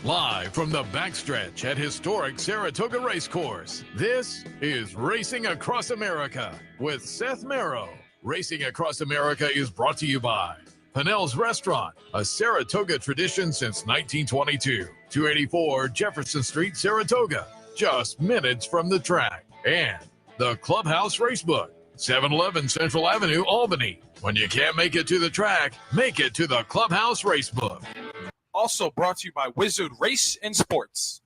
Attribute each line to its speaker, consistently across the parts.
Speaker 1: Live from the backstretch at historic Saratoga Race Course, this is Racing Across America with Seth Merrow. Racing Across America is brought to you by Pinnell's Restaurant, a Saratoga tradition since 1922. 284 Jefferson Street, Saratoga, just minutes from the track. And the Clubhouse Racebook, 711 Central Avenue, Albany. When you can't make it to the track, make it to the Clubhouse Racebook.
Speaker 2: Also brought to you by Wizard Race and Sports.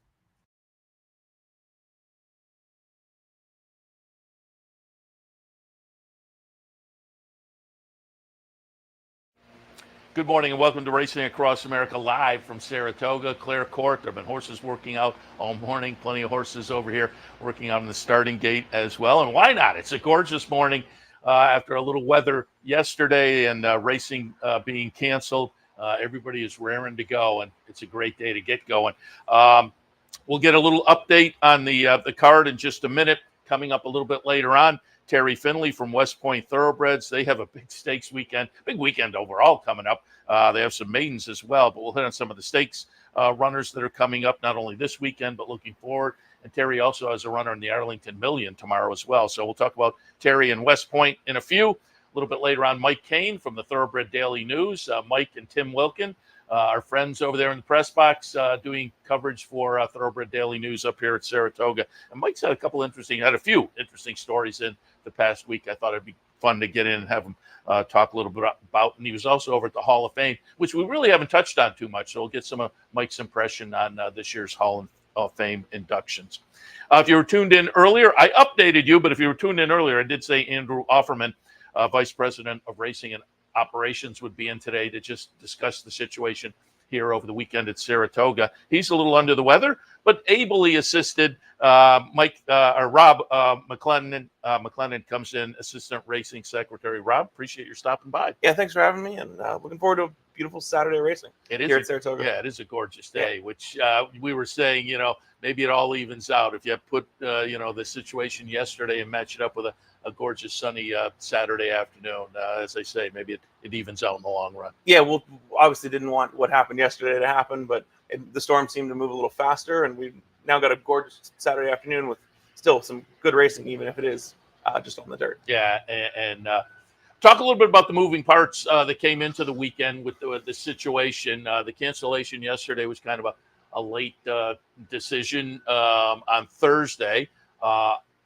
Speaker 3: Good morning and welcome to Racing Across America live from Saratoga, Clare Court. There have been horses working out all morning. Plenty of horses over here working out in the starting gate as well. And why not? It's a gorgeous morning after a little weather yesterday and racing being canceled. Everybody is raring to go, and it's a great day to get going. We'll get a little update on the card in just a minute. Coming up a little bit later on, Terry Finley from West Point Thoroughbreds. They have a big stakes weekend, big weekend overall coming up. They have some maidens as well, but we'll hit on some of the stakes runners that are coming up, not only this weekend, but looking forward. And Terry also has a runner in the Arlington Million tomorrow as well. So we'll talk about Terry and West Point in a few. A little bit later on, Mike Kane from the Thoroughbred Daily News. Mike and Tim Wilkin, our friends over there in the press box, doing coverage for Thoroughbred Daily News up here at Saratoga. And Mike's had a few interesting stories in the past week. I thought it'd be fun to get in and have him talk a little bit about. And he was also over at the Hall of Fame, which we really haven't touched on too much. So we'll get some of Mike's impression on this year's Hall of Fame inductions. If you were tuned in earlier, I updated you, but if you were tuned in earlier, I did say Andrew Offerman, Vice President of Racing and Operations, would be in today to just discuss the situation here over the weekend at Saratoga. He's a little under the weather, but ably assisted. Rob MacLennan. MacLennan comes in, Assistant Racing Secretary. Rob, appreciate your stopping by.
Speaker 4: Yeah, thanks for having me, and looking forward to a beautiful Saturday racing here at Saratoga.
Speaker 3: Yeah, it is a gorgeous day, which we were saying, maybe it all evens out if you put, the situation yesterday and match it up with a gorgeous sunny Saturday afternoon. As I say, maybe it evens out in the long run.
Speaker 4: Yeah, well, obviously didn't want what happened yesterday to happen, but the storm seemed to move a little faster, and we've now got a gorgeous Saturday afternoon with still some good racing, even if it is just on the dirt.
Speaker 3: Yeah, and talk a little bit about the moving parts that came into the weekend with the situation. The cancellation yesterday was kind of a late decision on Thursday.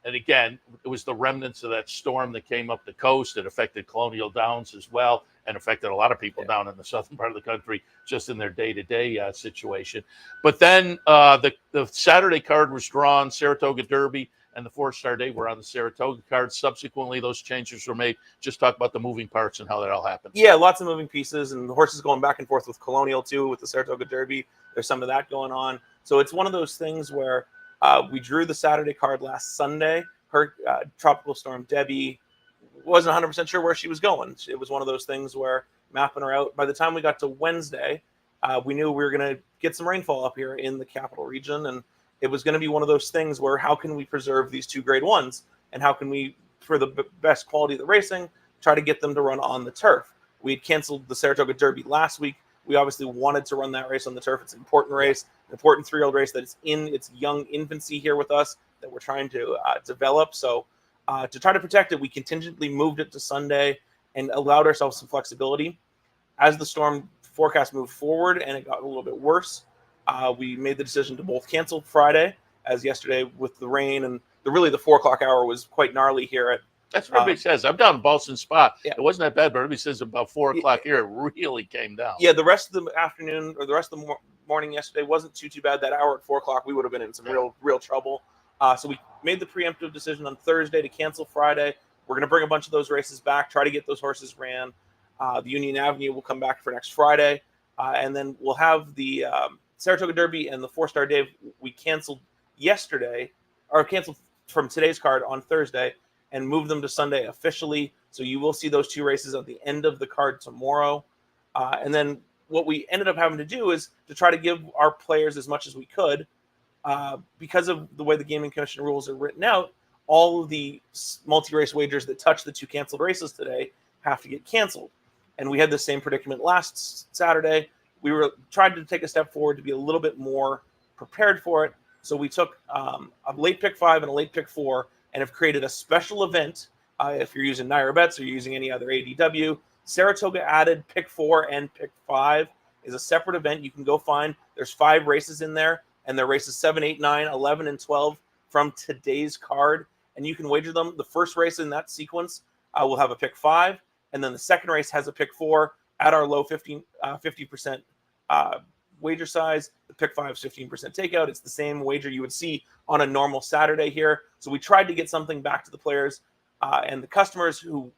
Speaker 3: And again, it was the remnants of that storm that came up the coast. It affected Colonial Downs as well, and affected a lot of people down in the southern part of the country just in their day-to-day situation. But then the Saturday card was drawn. Saratoga Derby and the 4-Star Day were on the Saratoga card. Subsequently, those changes were made. Just talk about the moving parts and how that all happened.
Speaker 4: Yeah, lots of moving pieces, and the horses going back and forth with Colonial, too, with the Saratoga Derby. There's some of that going on. So it's one of those things where we drew the Saturday card last Sunday. Her Tropical Storm Debbie wasn't 100% sure where she was going. It was one of those things where mapping her out. By the time we got to Wednesday, we knew we were going to get some rainfall up here in the capital region, and it was going to be one of those things where how can we preserve these two grade ones, and how can we, for the best quality of the racing, try to get them to run on the turf. We had canceled the Saratoga Derby last week. We obviously wanted to run that race on the turf. It's an important race, an important 3-year-old race that is in its young infancy here with us that we're trying to develop. So to try to protect it, we contingently moved it to Sunday and allowed ourselves some flexibility. As the storm forecast moved forward and it got a little bit worse, we made the decision to both cancel Friday, as yesterday with the rain and the 4 o'clock hour was quite gnarly here at.
Speaker 3: That's what everybody says. I'm down in Boston Spa.
Speaker 4: Yeah.
Speaker 3: It wasn't that bad, but everybody says about 4 o'clock here, it really came down.
Speaker 4: Yeah, the rest of the afternoon or the rest of the morning yesterday wasn't too bad. That hour at 4 o'clock, we would have been in some real trouble. So we made the preemptive decision on Thursday to cancel Friday. We're going to bring a bunch of those races back, try to get those horses ran. The Union Avenue will come back for next Friday. And then we'll have the Saratoga Derby and the 4-Star Day we canceled yesterday, or canceled from today's card on Thursday, and move them to Sunday officially. So you will see those 2 races at the end of the card tomorrow. And then what we ended up having to do is to try to give our players as much as we could. Because of the way the Gaming Commission rules are written out, all of the multi-race wagers that touch the 2 canceled races today have to get canceled. And we had the same predicament last Saturday. we were tried to take a step forward to be a little bit more prepared for it. So we took a late pick 5 and a late pick 4 and have created a special event. If you're using Naira Bets or you're using any other ADW, Saratoga added pick 4 and pick 5 is a separate event. You can go find, there's 5 races in there, and they're races 7, 8, 9, 11, and 12 from today's card. And you can wager them. The first race in that sequence will have a pick 5, and then the second race has a pick 4 at our low 50% wager size. The pick 5 is 15% takeout. It's the same wager you would see on a normal Saturday here. So we tried to get something back to the players and the customers who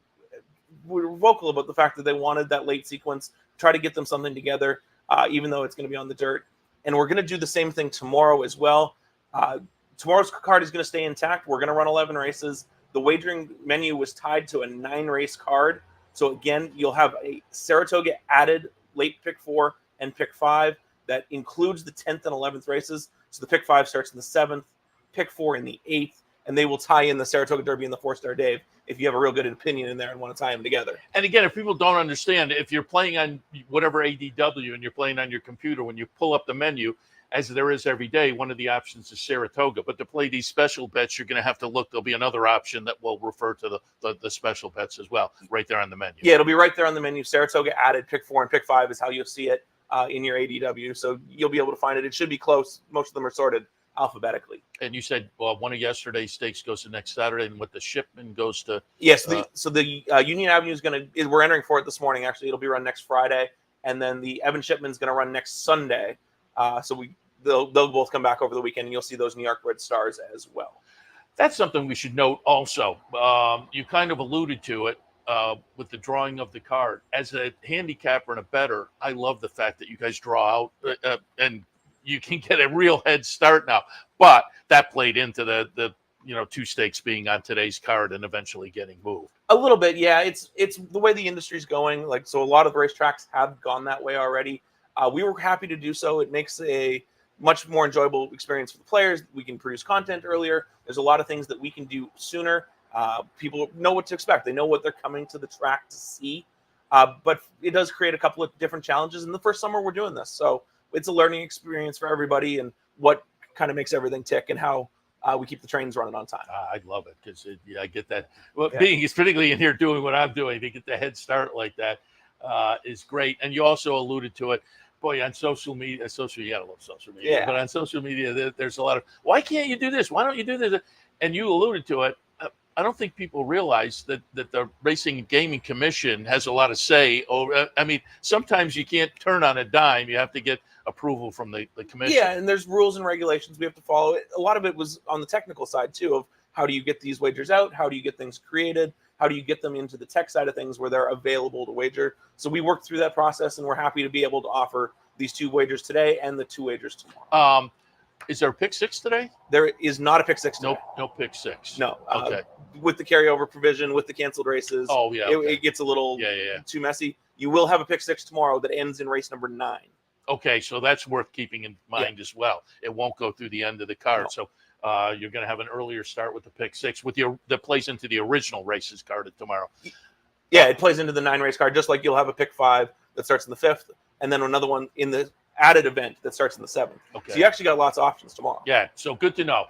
Speaker 4: were vocal about the fact that they wanted that late sequence, try to get them something together, even though it's going to be on the dirt. And we're going to do the same thing tomorrow as well. Tomorrow's card is going to stay intact. We're going to run 11 races. The wagering menu was tied to a 9-race card. So again, you'll have a Saratoga added late pick 4 and pick 5 that includes the 10th and 11th races. So the pick 5 starts in the 7th, pick 4 in the 8th, and they will tie in the Saratoga Derby and the 4-Star Dave if you have a real good opinion in there and want to tie them together.
Speaker 3: And again, if people don't understand, if you're playing on whatever ADW and you're playing on your computer, when you pull up the menu, as there is every day, one of the options is Saratoga. But to play these special bets, you're going to have to look. There'll be another option that will refer to the special bets as well, right there on the menu.
Speaker 4: Yeah, it'll be right there on the menu. Saratoga added pick 4 and pick 5 is how you'll see it in your ADW. So you'll be able to find it. It should be close. Most of them are sorted alphabetically.
Speaker 3: And you said, well, one of yesterday's stakes goes to next Saturday, and what the shipment goes to.
Speaker 4: Yes, so the Union Avenue is going to. We're entering for it this morning. Actually, it'll be run next Friday, and then the Evan Shipman is going to run next Sunday. So they'll both come back over the weekend, and you'll see those New York Red Stars as well.
Speaker 3: That's something we should note also. You kind of alluded to it with the drawing of the card. As a handicapper and a bettor, I love the fact that you guys draw out and you can get a real head start now. But that played into the 2 stakes being on today's card and eventually getting moved.
Speaker 4: A little bit, yeah. It's the way the industry's going. Like, so a lot of the racetracks have gone that way already. We were happy to do so. It makes a much more enjoyable experience for the players. We can produce content earlier. There's a lot of things that we can do sooner. People know what to expect. They know what they're coming to the track to see. But it does create a couple of different challenges. In the first summer, we're doing this. So it's a learning experience for everybody and what kind of makes everything tick and how we keep the trains running on time.
Speaker 3: I love it because I get that. Well, being particularly in here doing what I'm doing, to get the head start like that is great. And you also alluded to it. Boy, on social media, you gotta love social media.
Speaker 4: Yeah.
Speaker 3: But on social media, there's a lot of, why can't you do this? Why don't you do this? And you alluded to it. I don't think people realize that the Racing and Gaming Commission has a lot of say over. I mean, sometimes you can't turn on a dime. You have to get approval from the commission.
Speaker 4: Yeah, and there's rules and regulations we have to follow. A lot of it was on the technical side, too, of how do you get these wagers out? How do you get things created? How do you get them into the tech side of things where they're available to wager? So we worked through that process, and we're happy to be able to offer these 2 wagers today and the 2 wagers tomorrow.
Speaker 3: Is there a pick 6 today?
Speaker 4: There is not a pick 6 today.
Speaker 3: No pick 6.
Speaker 4: No.
Speaker 3: Okay.
Speaker 4: With the carryover provision, with the canceled races, it gets a little too messy. You will have a pick 6 tomorrow that ends in race number 9.
Speaker 3: Okay, so that's worth keeping in mind as well. It won't go through the end of the card. No. So you're going to have an earlier start with the pick 6 that plays into the original races card tomorrow.
Speaker 4: Yeah, it plays into the 9-race card, just like you'll have a pick 5 that starts in the 5th, and then another one in the added event that starts in the 7th.
Speaker 3: Okay.
Speaker 4: So you actually got lots of options tomorrow.
Speaker 3: Yeah, so good to know.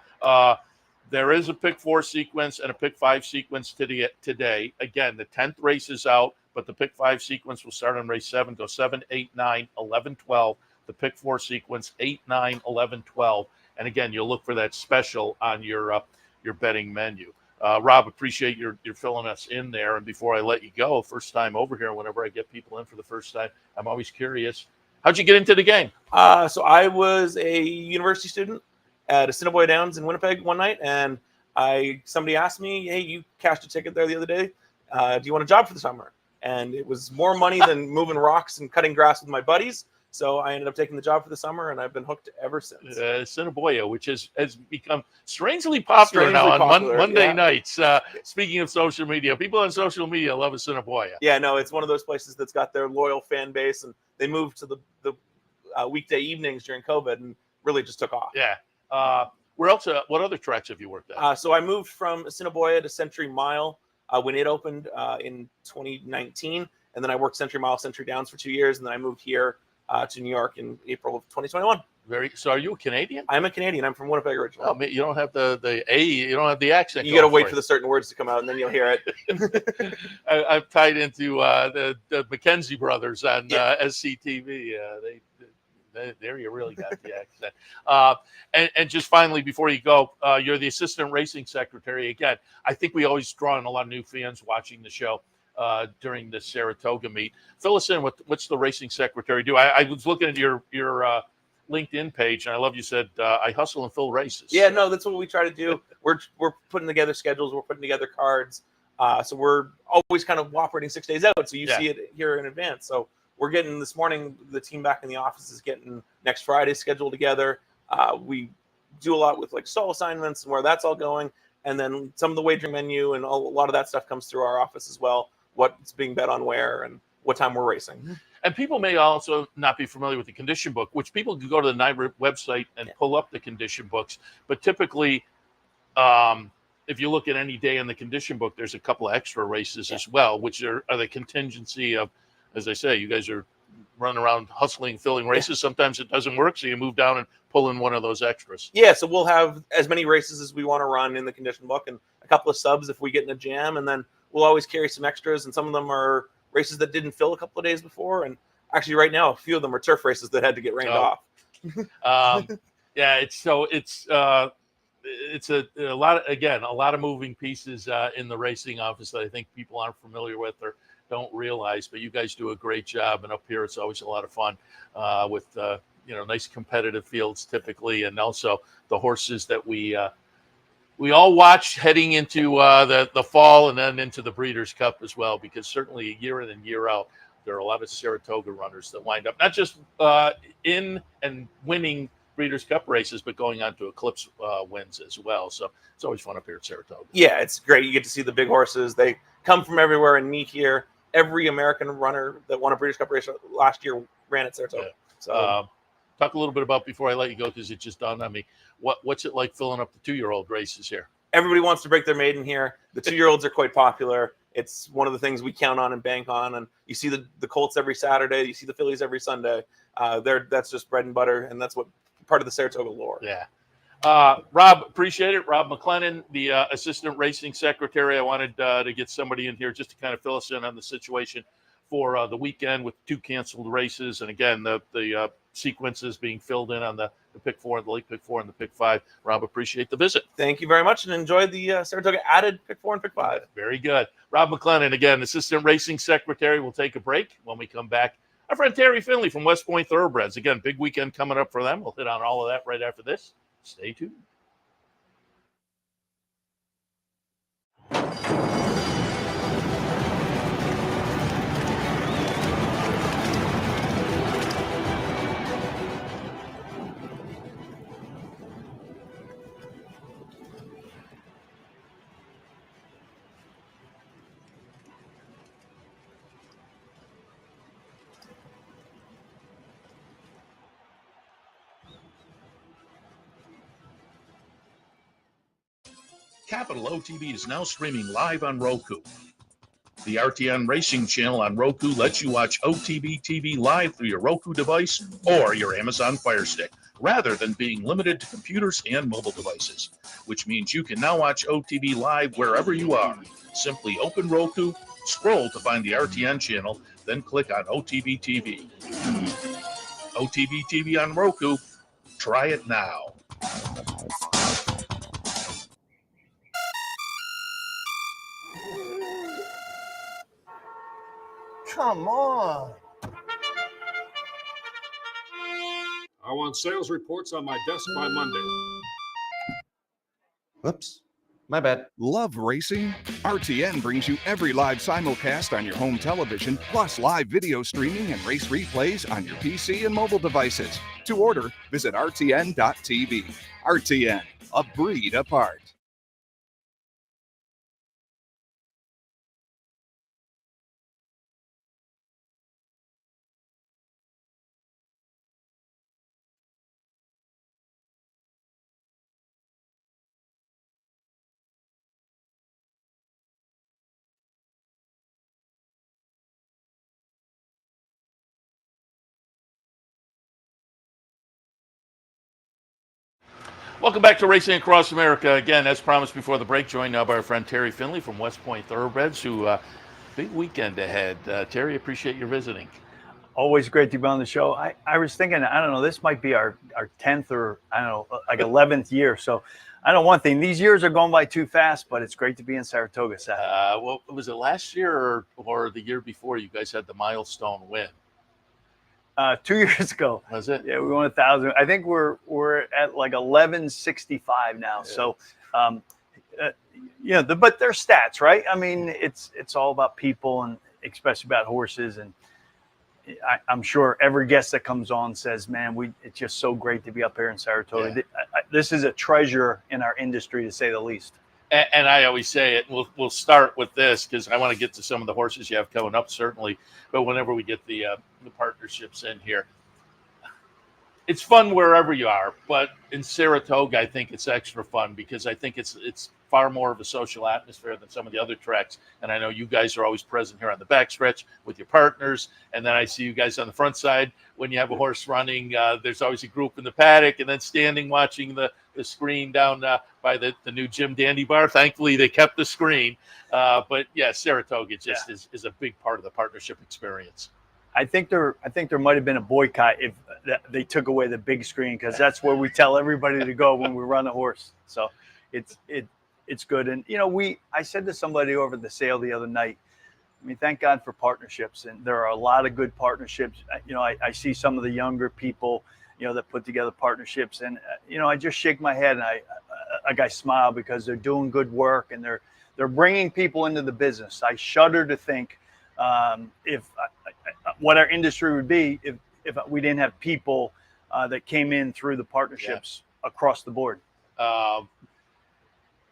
Speaker 3: There is a pick 4 sequence and a pick 5 sequence today. Again, the 10th race is out, but the pick 5 sequence will start on race 7, go 7, 8, 9, 11, 12. The pick 4 sequence, 8, 9, 11, 12. And again, you'll look for that special on your betting menu. Rob, appreciate your filling us in there. And before I let you go, first time over here, whenever I get people in for the first time, I'm always curious. How'd you get into the game?
Speaker 4: So I was a university student at Assiniboia Downs in Winnipeg one night, and somebody asked me, "Hey, you cashed a ticket there the other day. Do you want a job for the summer?" And it was more money than moving rocks and cutting grass with my buddies. So I ended up taking the job for the summer, and I've been hooked ever since.
Speaker 3: Assiniboia, which has become strangely popular now on Monday nights. Speaking of social media, people on social media love Assiniboia.
Speaker 4: Yeah, no, it's one of those places that's got their loyal fan base, and they moved to the weekday evenings during COVID and really just took off.
Speaker 3: Yeah. Where else? What other tracks have you worked at?
Speaker 4: So I moved from Assiniboia to Century Mile when it opened in 2019, and then I worked Century Mile, Century Downs for 2 years, and then I moved here to New York in April of 2021.
Speaker 3: So are you a Canadian?
Speaker 4: I'm a Canadian. I'm from Winnipeg originally.
Speaker 3: Oh, you don't have the A. You don't have the accent.
Speaker 4: You got to wait for the certain words to come out, and then you'll hear it.
Speaker 3: I'm tied into the McKenzie brothers on SCTV. There you really got the accent. And just finally, before you go, you're the assistant racing secretary. Again, I think we always draw in a lot of new fans watching the show during the Saratoga meet. Fill us in. What's the racing secretary do? I was looking at your LinkedIn page, and I love you said I hustle and fill races.
Speaker 4: Yeah, no, that's what we try to do. We're putting together schedules. We're putting together cards. So we're always kind of operating 6 days out. So you see it here in advance. So we're getting this morning, the team back in the office is getting next Friday's schedule together. We do a lot with like stall assignments and where that's all going. And then some of the wagering menu and a lot of that stuff comes through our office as well. What's being bet on where and what time we're racing.
Speaker 3: And people may also not be familiar with the condition book, which people can go to the NYRA website and pull up the condition books. But typically, if you look at any day in the condition book, there's a couple of extra races as well, which are the contingency of, as I say, you guys are running around hustling, filling races. Sometimes it doesn't work, so you move down and pull in one of those extras.
Speaker 4: Yeah, so we'll have as many races as we want to run in the condition book and a couple of subs if we get in a jam, and then we'll always carry some extras, and some of them are races that didn't fill a couple of days before, and actually right now a few of them are turf races that had to get rained off.
Speaker 3: It's a lot of moving pieces in the racing office that I think people aren't familiar with or don't realize, but you guys do a great job, and up here it's always a lot of fun with nice competitive fields typically, and also the horses that we all watch heading into the fall and then into the Breeders' Cup as well, because certainly year in and year out, there are a lot of Saratoga runners that wind up not just in and winning Breeders' Cup races, but going on to Eclipse wins as well. So it's always fun up here at Saratoga.
Speaker 4: Yeah, it's great. You get to see the big horses. They come from everywhere and meet here. Every American runner that won a Breeders' Cup race last year ran at Saratoga.
Speaker 3: Yeah.
Speaker 4: So
Speaker 3: talk a little bit about, before I let you go, because it just dawned on me, what's it like filling up the 2-year-old races here?
Speaker 4: Everybody wants to break their maiden here. The 2-year-olds are quite popular. It's one of the things we count on and bank on. And you see the Colts every Saturday. You see the Phillies every Sunday. That's just bread and butter, and that's what part of the Saratoga lore.
Speaker 3: Yeah. Rob, appreciate it. Rob MacLennan, the assistant racing secretary. I wanted to get somebody in here just to kind of fill us in on the situation for the weekend with 2 canceled races. And again, the sequences being filled in on the pick 4, the late pick 4, and the pick 5. Rob, appreciate the visit.
Speaker 4: Thank you very much, and enjoy the Saratoga added pick 4 and pick 5.
Speaker 3: Very good. Rob MacLennan, again, assistant racing secretary. We'll take a break. When we come back, our friend Terry Finley from West Point Thoroughbreds. Again, big weekend coming up for them. We'll hit on all of that right after this. Stay tuned. Capital OTB is now streaming live on Roku. The RTN Racing channel on Roku lets you watch OTB TV live through your Roku device or your Amazon Fire Stick, rather than being limited to computers and mobile devices, which means you can now watch OTB live wherever you are. Simply open Roku, scroll to find the RTN channel, then click on OTB TV. OTB TV on Roku. Try it now.
Speaker 5: Come on.
Speaker 6: I want sales reports on my desk by Monday.
Speaker 5: Whoops. My bad.
Speaker 7: Love racing? RTN brings you every live simulcast on your home television, plus live video streaming and race replays on your PC and mobile devices. To order, visit rtn.tv. RTN, a breed apart.
Speaker 3: Welcome back to Racing Across America. Again, as promised before the break, joined now by our friend Terry Finley from West Point Thoroughbreds, who big weekend ahead. Terry, appreciate your visiting.
Speaker 8: Always great to be on the show. I was thinking, I don't know, this might be our 10th or, I don't know, like 11th year. So I know one thing, these years are going by too fast, but it's great to be in Saratoga, Seth.
Speaker 3: Well, was it last year or the year before you guys had the milestone win?
Speaker 8: 2 years ago.
Speaker 3: Was it?
Speaker 8: Yeah, we won 1,000. I think we're at like 1165 now. Yeah. So, but they're stats, right? I mean, it's all about people and especially about horses. And I'm sure every guest that comes on says, man, it's just so great to be up here in Saratoga. Yeah. This is a treasure in our industry, to say the least.
Speaker 3: And I always say it, we'll start with this because I want to get to some of the horses you have coming up, certainly. But whenever we get the partnerships in here, it's fun wherever you are. But in Saratoga, I think it's extra fun because I think it's far more of a social atmosphere than some of the other tracks. And I know you guys are always present here on the backstretch with your partners. And then I see you guys on the front side. When you have a horse running, there's always a group in the paddock and then standing watching the screen down by the new Jim Dandy bar. Thankfully, they kept the screen. But yeah, Saratoga just is a big part of the partnership experience.
Speaker 8: I think there might have been a boycott if they took away the big screen, because that's where we tell everybody to go when we run a horse. So it's good. And I said to somebody over the sale the other night, I mean, thank God for partnerships, and there are a lot of good partnerships. I see some of the younger people, that put together partnerships, and I just shake my head and I smile because they're doing good work and they're bringing people into the business. I shudder to think if what our industry would be if we didn't have people that came in through the partnerships across the board.
Speaker 3: And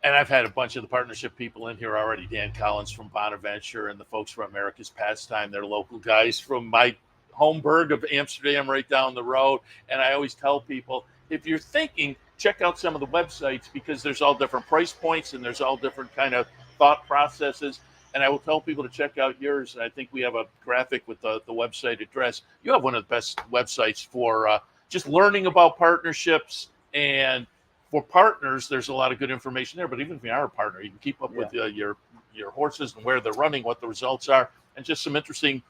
Speaker 3: I've had a bunch of the partnership people in here already. Dan Collins from Bonaventure and the folks from America's Pastime. They're local guys from my home burg of Amsterdam right down the road. And I always tell people, if you're thinking, check out some of the websites because there's all different price points and there's all different kind of thought processes. And I will tell people to check out yours. And I think we have a graphic with the website address. You have one of the best websites for just learning about partnerships. And for partners, there's a lot of good information there. But even if you are a partner, you can keep up with your horses and where they're running, what the results are, and just some interesting,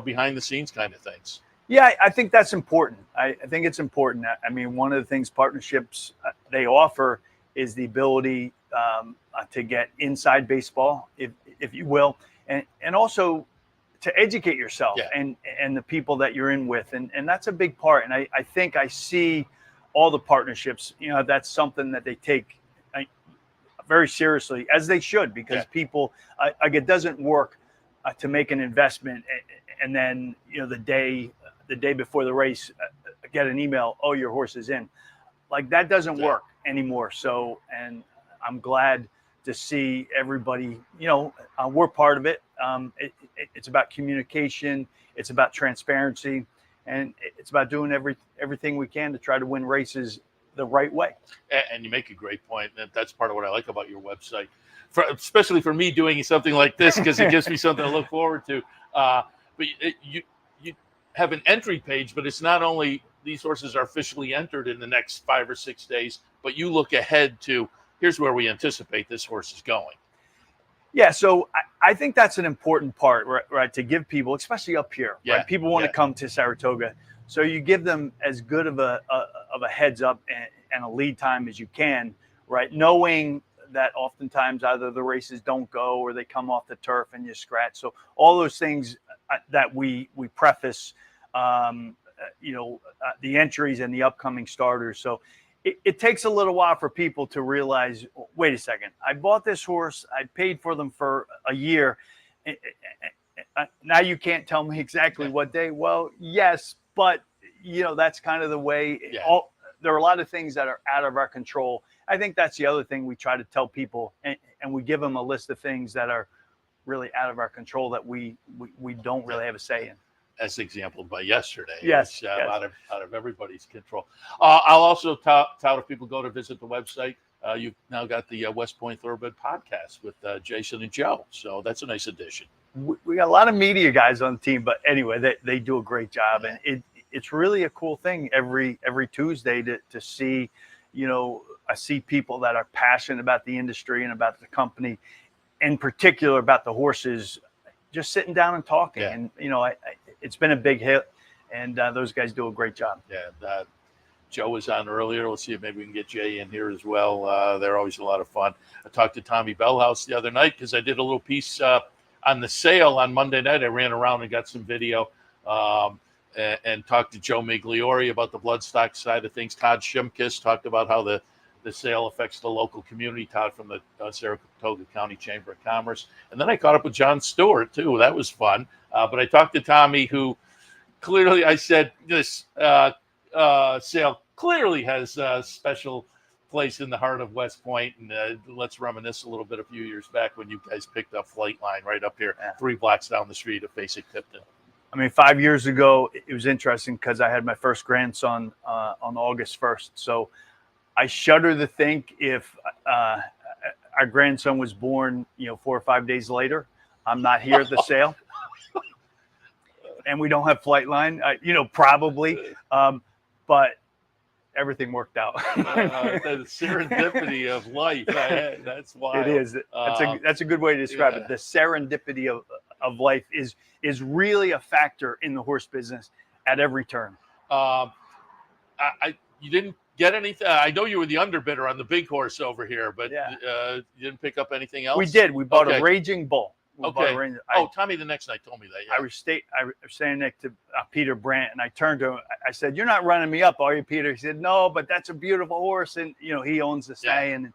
Speaker 3: behind the scenes kind of things.
Speaker 8: Yeah, I think that's important. I think it's important. I mean, one of the things partnerships they offer is the ability to get inside baseball, if you will, and also to educate yourself and the people that you're in with. And that's a big part. And I think I see all the partnerships, that's something that they take very seriously, as they should, because people, it doesn't work to make an investment and then, the day before the race, get an email, oh, your horse is in. Like, that doesn't work anymore. So, and I'm glad to see everybody, we're part of it. It's about communication. It's about transparency. And it's about doing everything we can to try to win races the right way.
Speaker 3: And you make a great point. That's part of what I like about your website, especially for me doing something like this, because it gives me something to look forward to. But you have an entry page, but it's not only these horses are officially entered in the next 5 or 6 days, but you look ahead to here's where we anticipate this horse is going.
Speaker 8: Yeah, so I think that's an important part, right? To give people, especially up here, right? People want to come to Saratoga, so you give them as good of a heads up and a lead time as you can, right? Knowing that oftentimes either the races don't go or they come off the turf and you scratch. So all those things that we preface, the entries and the upcoming starters. So it takes a little while for people to realize, wait a second, I bought this horse, I paid for them for a year. Now you can't tell me exactly what day. Well, yes, but that's kind of the way. There are a lot of things that are out of our control. I think that's the other thing we try to tell people, and we give them a list of things that are really out of our control that we don't really have a say in.
Speaker 3: As exampled by yesterday.
Speaker 8: Yes,
Speaker 3: out of everybody's control. I'll also tout if people go to visit the website. You've now got the West Point Thoroughbred podcast with Jason and Joe. So that's a nice addition.
Speaker 8: We got a lot of media guys on the team, but anyway, they do a great job. And it's really a cool thing every Tuesday to see, I see people that are passionate about the industry and about the company, in particular about the horses, just sitting down and talking.
Speaker 3: Yeah.
Speaker 8: And, it's been a big hit, and those guys do a great job.
Speaker 3: Yeah. Joe was on earlier. Let's see if maybe we can get Jay in here as well. They're always a lot of fun. I talked to Tommy Bellhouse the other night because I did a little piece on the sale on Monday night. I ran around and got some video and talked to Joe Migliori about the bloodstock side of things. Todd Shimkus talked about how the sale affects the local community. Todd from the Saratoga County Chamber of Commerce. And then I caught up with John Stewart, too. That was fun. But I talked to Tommy, who clearly, I said, this sale clearly has a special place in the heart of West Point. And let's reminisce a little bit a few years back when you guys picked up Flightline right up here, 3 blocks down the street of Basic Tipton.
Speaker 8: I mean, 5 years ago, it was interesting because I had my first grandson on August 1st. So I shudder to think if our grandson was born, 4 or 5 days later, I'm not here at the sale. And we don't have Flightline, probably. But everything worked out.
Speaker 3: The serendipity of life. That's why
Speaker 8: it is. That's a good way to describe it. The serendipity of life is really a factor in the horse business at every turn.
Speaker 3: You didn't get anything. I know you were the underbidder on the big horse over here, but you didn't pick up anything else.
Speaker 8: We did. We bought a Raging Bull.
Speaker 3: Tommy the next night told me that. Yeah.
Speaker 8: I was standing next to Peter Brandt, and I turned to him. I said, "You're not running me up, are you, Peter?" He said, "No, but that's a beautiful horse." And, he owns the stallion. And,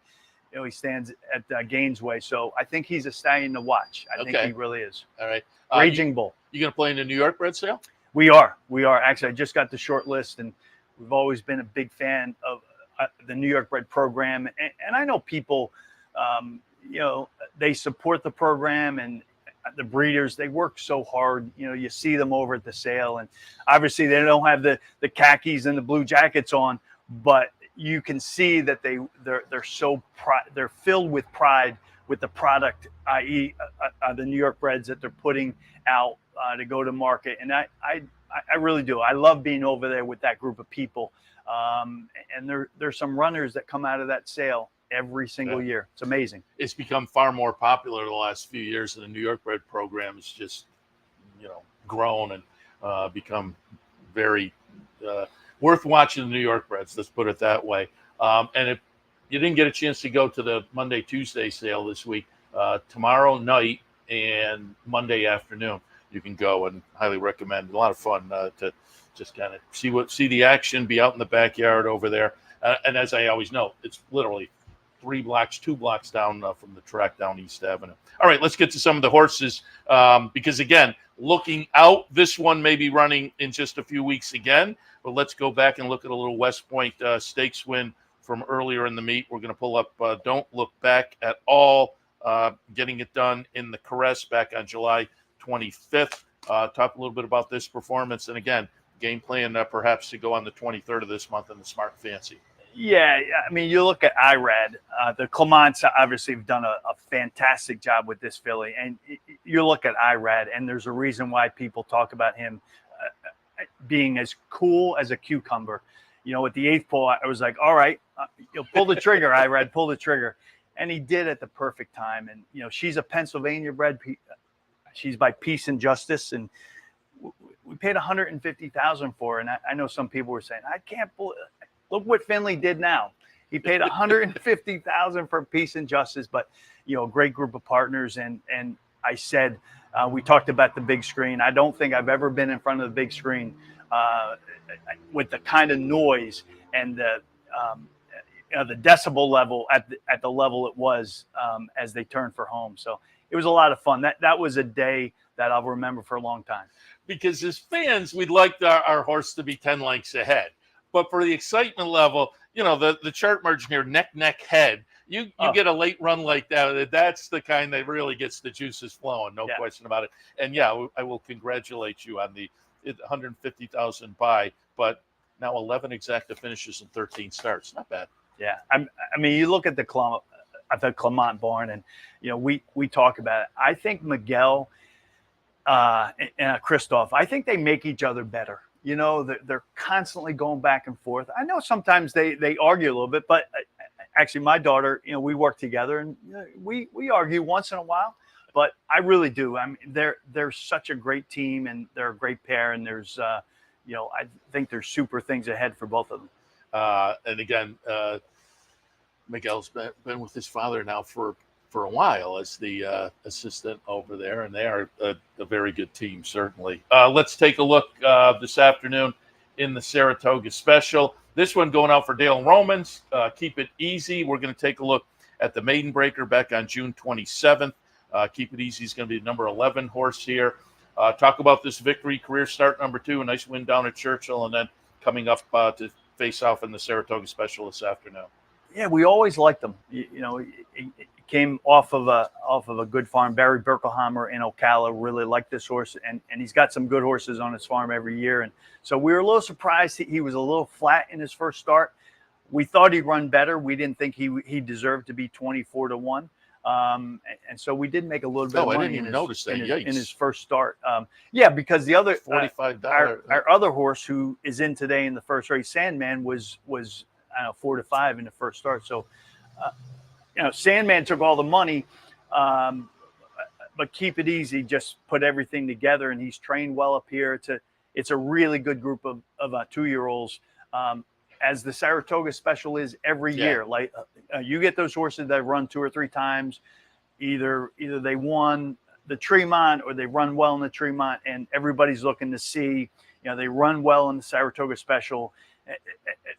Speaker 8: he stands at Gainesway. So I think he's a stallion to watch. I think he really is.
Speaker 3: All right.
Speaker 8: Raging Bull.
Speaker 3: You going to play in the New York bred sale?
Speaker 8: We are. Actually, I just got the short list, and we've always been a big fan of the New York bred program. And I know people, they support the program, and the breeders, they work so hard. You see them over at the sale, and obviously they don't have the khakis and the blue jackets on, but you can see that they're filled with pride with the product, i.e. The New York breds that they're putting out to go to market. And I really do. I love being over there with that group of people. And there's some runners that come out of that sale every single year. It's amazing.
Speaker 3: It's become far more popular the last few years, and the New York bred program has just, grown and become very worth watching the New York breds. Let's put it that way. And if you didn't get a chance to go to the Monday, Tuesday sale this week, tomorrow night and Monday afternoon, you can go, and highly recommend. A lot of fun to just kind of see the action, be out in the backyard over there. And as I always know, it's literally 2 blocks down from the track down East Avenue. All right, let's get to some of the horses because, again, looking out, this one may be running in just a few weeks again, but let's go back and look at a little West Point Stakes win from earlier in the meet. We're going to pull up Don't Look Back at All, getting it done in the Caress back on July 25th. Talk a little bit about this performance, and again, game plan perhaps to go on the 23rd of this month in the Smart Fancy.
Speaker 8: Yeah, I mean, you look at IRAD, the Clements obviously have done a fantastic job with this filly. And you look at IRAD, and there's a reason why people talk about him being as cool as a cucumber. At the 8th pole, I was like, all right, pull the trigger, IRAD, pull the trigger. And he did at the perfect time. And, she's a Pennsylvania bred. She's by Peace and Justice. And we paid $150,000 for her. And I know some people were saying, I can't believe it. Look what Finley did now. He paid $150,000 for Peace and Justice, but a great group of partners. And I said, we talked about the big screen. I don't think I've ever been in front of the big screen with the kind of noise and the decibel level at the level it was as they turned for home. So it was a lot of fun. That was a day that I'll remember for a long time.
Speaker 3: Because as fans, we'd like our horse to be 10 lengths ahead. But for the excitement level, the chart margin here, neck, head, you get a late run like that. That's the kind that really gets the juices flowing. No question about it. And I will congratulate you on the 150,000 buy, but now 11 exacta finishes and 13 starts. Not bad.
Speaker 8: Yeah. I mean, you look at the Clement barn, and, we talk about it. I think Miguel and Christoph, I think they make each other better. They're constantly going back and forth. I know sometimes they argue a little bit, but actually, my daughter, we work together, and we argue once in a while. But I really do. I mean, they're such a great team, and they're a great pair. And there's, I think there's super things ahead for both of them.
Speaker 3: And again, Miguel's been with his father now for a while as the assistant over there, and they are a very good team, certainly. Let's take a look this afternoon in the Saratoga Special. This one going out for Dale Romans. Keep it easy. We're going to take a look at the Maiden Breaker back on June 27th. Keep it easy is going to be the number 11 horse here. Talk about this victory, career start number 2, a nice win down at Churchill, and then coming up to face off in the Saratoga Special this afternoon.
Speaker 8: Yeah, we always liked them. It came off of a good farm. Barry Berkelhammer in Ocala really liked this horse, and he's got some good horses on his farm every year. And so we were a little surprised he was a little flat in his first start. We thought he'd run better. We didn't think he deserved to be 24-1. And so we did make a little bit of money in his first start. Because the other
Speaker 3: $45
Speaker 8: our other horse who is in today in the first race, Sandman, was 4-5 in the first start. So Sandman took all the money, but Keep It Easy just put everything together, and he's trained well up here. It's a really good group of 2-year-olds. As the Saratoga Special is every year. Like you get those horses that run 2 or 3 times, either they won the Tremont or they run well in the Tremont, and everybody's looking to see, they run well in the Saratoga Special,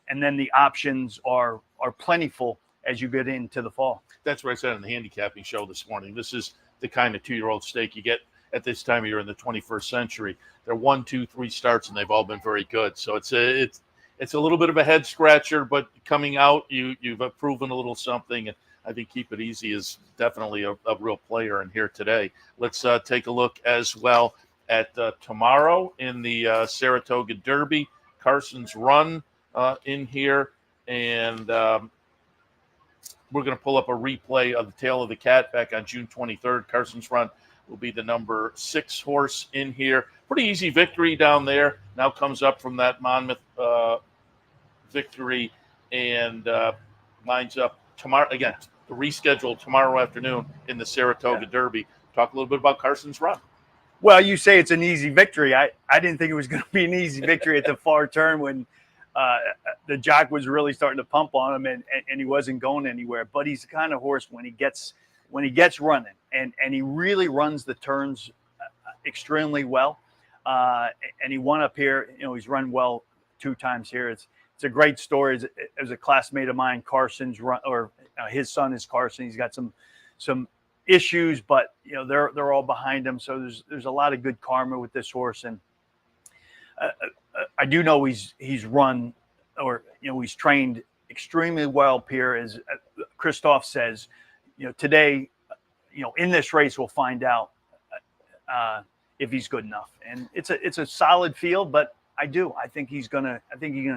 Speaker 8: and then the options are plentiful as you get into the fall.
Speaker 3: That's what I said on the handicapping show this morning. This is the kind of 2-year-old stake you get at this time of year in the 21st century. They're 1, 2, 3 starts, and they've all been very good. So it's a little bit of a head scratcher, but coming out, you've proven a little something. And I think Keep It Easy is definitely a real player in here today. Let's take a look as well at tomorrow in the Saratoga Derby. Carson's Run in here, and we're going to pull up a replay of the Tail of the Cat back on June 23rd. Carson's Run will be the number 6 horse in here. Pretty easy victory down there. Now comes up from that Monmouth victory and lines up tomorrow. Again, the reschedule tomorrow afternoon in the Saratoga Derby. Talk a little bit about Carson's Run.
Speaker 8: Well, you say it's an easy victory. I didn't think it was going to be an easy victory at the far turn when the jock was really starting to pump on him and he wasn't going anywhere. But he's the kind of horse when he gets running and he really runs the turns extremely well. And he won up here. He's run well 2 times here. It's a great story. It was a classmate of mine, Carson's Run, or his son is Carson. He's got some issues, but they're all behind him. So there's a lot of good karma with this horse, and I do know he's run, or he's trained extremely well here. As Christoph says, today, in this race we'll find out if he's good enough. And it's a solid field, but I think he's gonna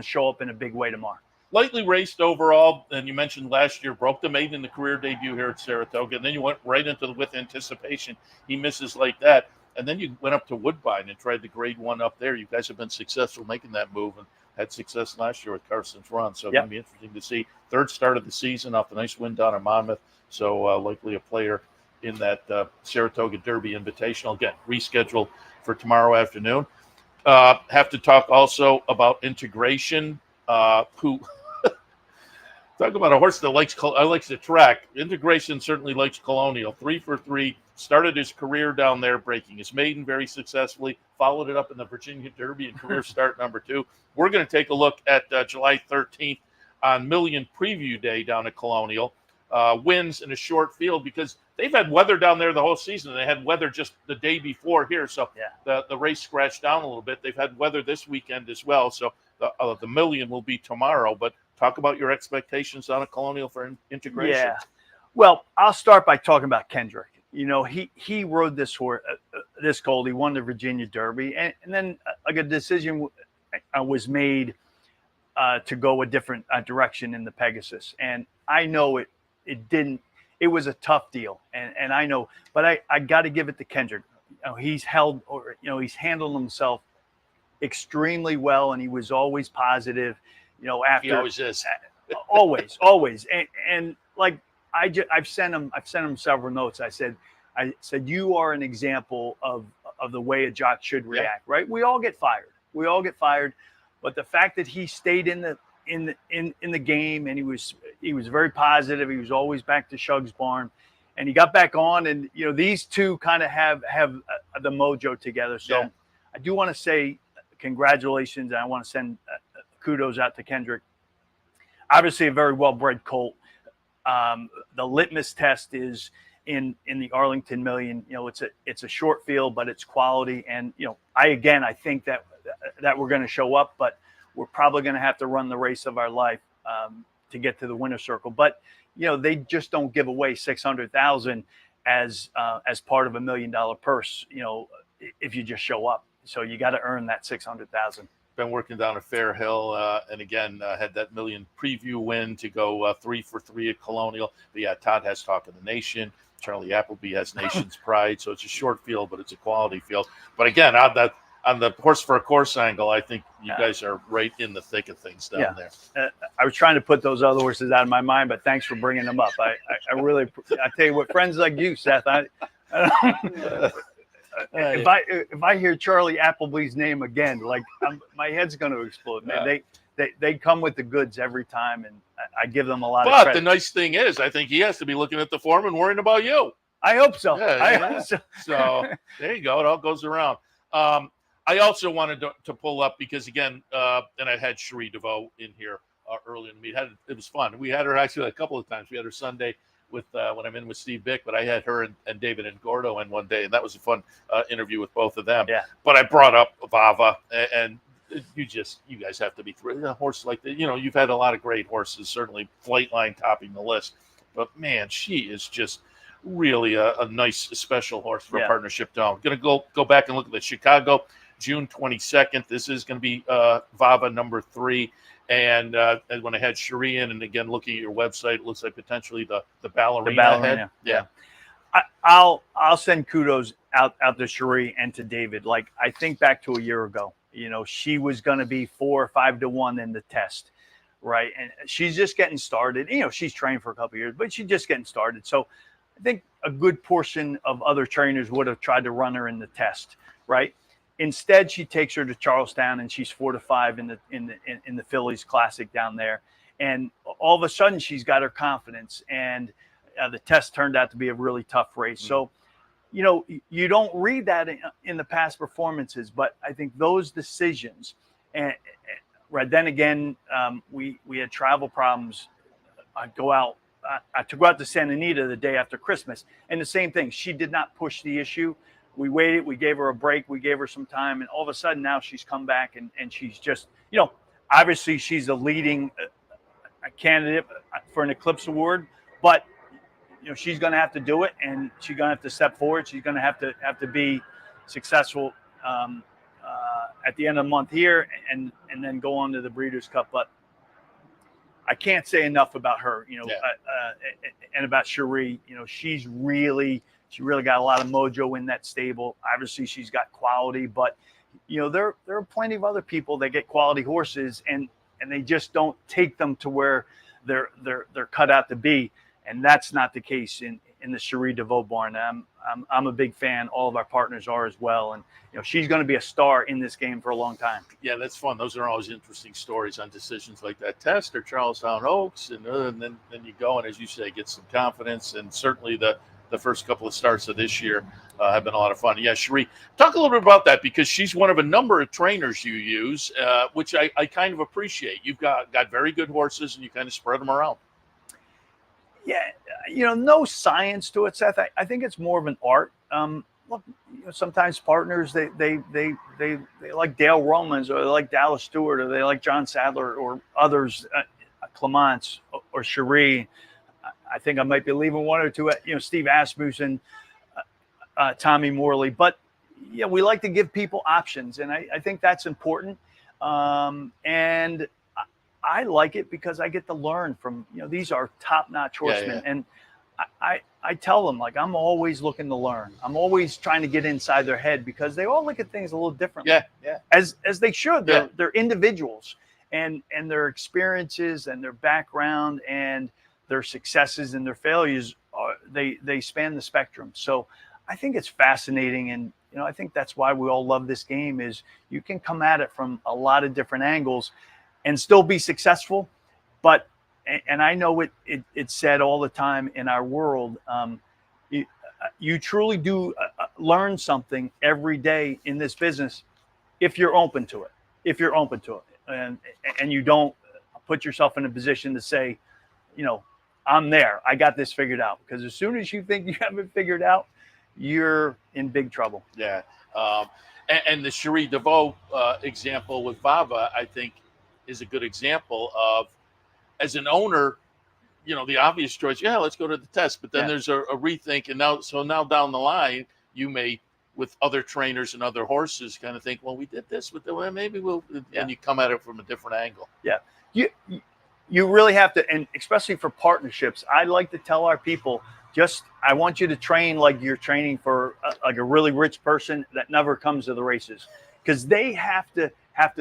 Speaker 8: show up in a big way tomorrow.
Speaker 3: Lightly raced overall, and you mentioned last year broke the maiden in the career debut here at Saratoga, and then you went right into the with anticipation. He misses like that, and then you went up to Woodbine and tried the Grade 1 up there. You guys have been successful making that move and had success last year with Carson's Run. So it's going to be interesting to see. 3rd start of the season off the nice win down in Monmouth. So likely a player in that Saratoga Derby Invitational. Again, rescheduled for tomorrow afternoon. Have to talk also about Integration, who talk about a horse that likes the track. Integration certainly likes Colonial. 3 for 3. Started his career down there, breaking his maiden very successfully. Followed it up in the Virginia Derby and career start number 2. We're going to take a look at July 13th on Million Preview Day down at Colonial. Wins in a short field because they've had weather down there the whole season. They had weather just the day before here, so the race scratched down a little bit. They've had weather this weekend as well, so the Million will be tomorrow. But talk about your expectations on a Colonial for Integration.
Speaker 8: Yeah, well, I'll start by talking about Kendrick. He rode this horse, this colt. He won the Virginia Derby, and then a good decision was made to go a different direction in the Pegasus. And I know it didn't. It was a tough deal, and I know, but I got to give it to Kendrick. He's handled himself extremely well, and he was always positive. After
Speaker 3: he always is.
Speaker 8: always, and like I've sent him several notes. I said, you are an example of the way a jock should react. Right? We all get fired, but the fact that he stayed in the game, and he was very positive. He was always back to Shug's barn, and he got back on. And these two kind of have the mojo together. So I do want to say congratulations, and I want to send kudos out to Kendrick. Obviously, a very well-bred colt. The litmus test is in the Arlington Million. It's a short field, but it's quality. And I think that we're going to show up, but we're probably going to have to run the race of our life to get to the winner's circle. But they just don't give away $600,000 as part of $1 million purse. If you just show up, so you got to earn that $600,000.
Speaker 3: Been working down at Fair Hill, and again had that million preview win to go 3 for 3 at Colonial. But yeah, Todd has Talk of the Nation. Charlie Appleby has Nation's Pride. So it's a short field, but it's a quality field. But again, on the horse for a course angle, I think you guys are right in the thick of things down there.
Speaker 8: I was trying to put those other horses out of my mind, but thanks for bringing them up. I tell you what, friends like you, Seth, if I hear Charlie Appleby's name again, like my head's going to explode. Man, they come with the goods every time, and I give them a lot of credit.
Speaker 3: But the nice thing is, I think he has to be looking at the form and worrying about you.
Speaker 8: I hope so.
Speaker 3: So there you go. It all goes around. I also wanted to pull up because, again, and I had Cherie DeVoe in here earlier. It was fun. We had her actually a couple of times. We had her Sunday with when I'm in with Steve Bick, but I had her and David and Gordo in one day, and that was a fun interview with both of them.
Speaker 8: Yeah.
Speaker 3: But I brought up Vava, and you guys have to be thrilled. A horse like that, you've had a lot of great horses, certainly Flightline topping the list, but man, she is just really a nice special horse for a partnership dog. I'm gonna go back and look at the Chicago, June 22nd. This is going to be Vava number 3. And when I had Cherie in, and again, looking at your website, it looks like potentially the ballerina head.
Speaker 8: Yeah. I'll send kudos out to Cherie and to David. Like, I think back to a year ago, she was going to be 4 or 5 to 1 in the test. Right. And she's just getting started. She's trained for a couple of years, but she's just getting started. So I think a good portion of other trainers would have tried to run her in the test. Right. Instead, she takes her to Charlestown, and she's 4 to 5 in the Phillies Classic down there. And all of a sudden, she's got her confidence. And the test turned out to be a really tough race. So, you don't read that in the past performances, but I think those decisions. And then again, we had travel problems. I took her out to Santa Anita the day after Christmas, and the same thing. She did not push the issue. We waited. We gave her a break. We gave her some time. And all of a sudden now she's come back and she's just, obviously she's a leading candidate for an Eclipse Award. But, she's going to have to do it, and she's going to have to step forward. She's going to have to be successful at the end of the month here and then go on to the Breeders' Cup. But I can't say enough about her, and about Cherie. She really got a lot of mojo in that stable. Obviously, she's got quality, but there are plenty of other people that get quality horses, and they just don't take them to where they're cut out to be, and that's not the case in the Cherie DeVoe barn. I'm a big fan. All of our partners are as well, and she's going to be a star in this game for a long time.
Speaker 3: Yeah, that's fun. Those are always interesting stories on decisions like that test or Charlestown Oaks, and then you go and, as you say, get some confidence, and certainly the first couple of starts of this year have been a lot of fun. Yeah, Cherie, talk a little bit about that, because she's one of a number of trainers you use, which I kind of appreciate. You've got very good horses, and you kind of spread them around.
Speaker 8: Yeah, no science to it, Seth. I think it's more of an art. Look, sometimes partners they like Dale Romans, or they like Dallas Stewart, or they like John Sadler, or others, Clements or Cherie. I think I might be leaving one or two, Steve Asmussen, Tommy Morley. But, we like to give people options, and I think that's important. And I like it because I get to learn from, these are top-notch horsemen. Yeah. And I tell them, like, I'm always looking to learn. I'm always trying to get inside their head, because they all look at things a little differently.
Speaker 3: Yeah.
Speaker 8: As they should. They're individuals. and their experiences and their background and their successes and their failures they span the spectrum. So I think it's fascinating, and I think that's why we all love this game. Is you can come at it from a lot of different angles and still be successful. But and I know it's said all the time in our world. You truly do learn something every day in this business if you're open to it. If you're open to it, and you don't put yourself in a position to say, I'm there, I got this figured out. Because as soon as you think you have it figured out, you're in big trouble.
Speaker 3: Yeah. And the Cherie DeVoe example with Vava, I think, is a good example of, as an owner, the obvious choice, let's go to the test. But then there's a rethink. And now down the line, you may, with other trainers and other horses, kind of think, well, we did this with maybe we'll, and you come at it from a different angle. Yeah.
Speaker 8: You really have to, and especially for partnerships, I like to tell our people, I want you to train like you're training for like a really rich person that never comes to the races, because they have to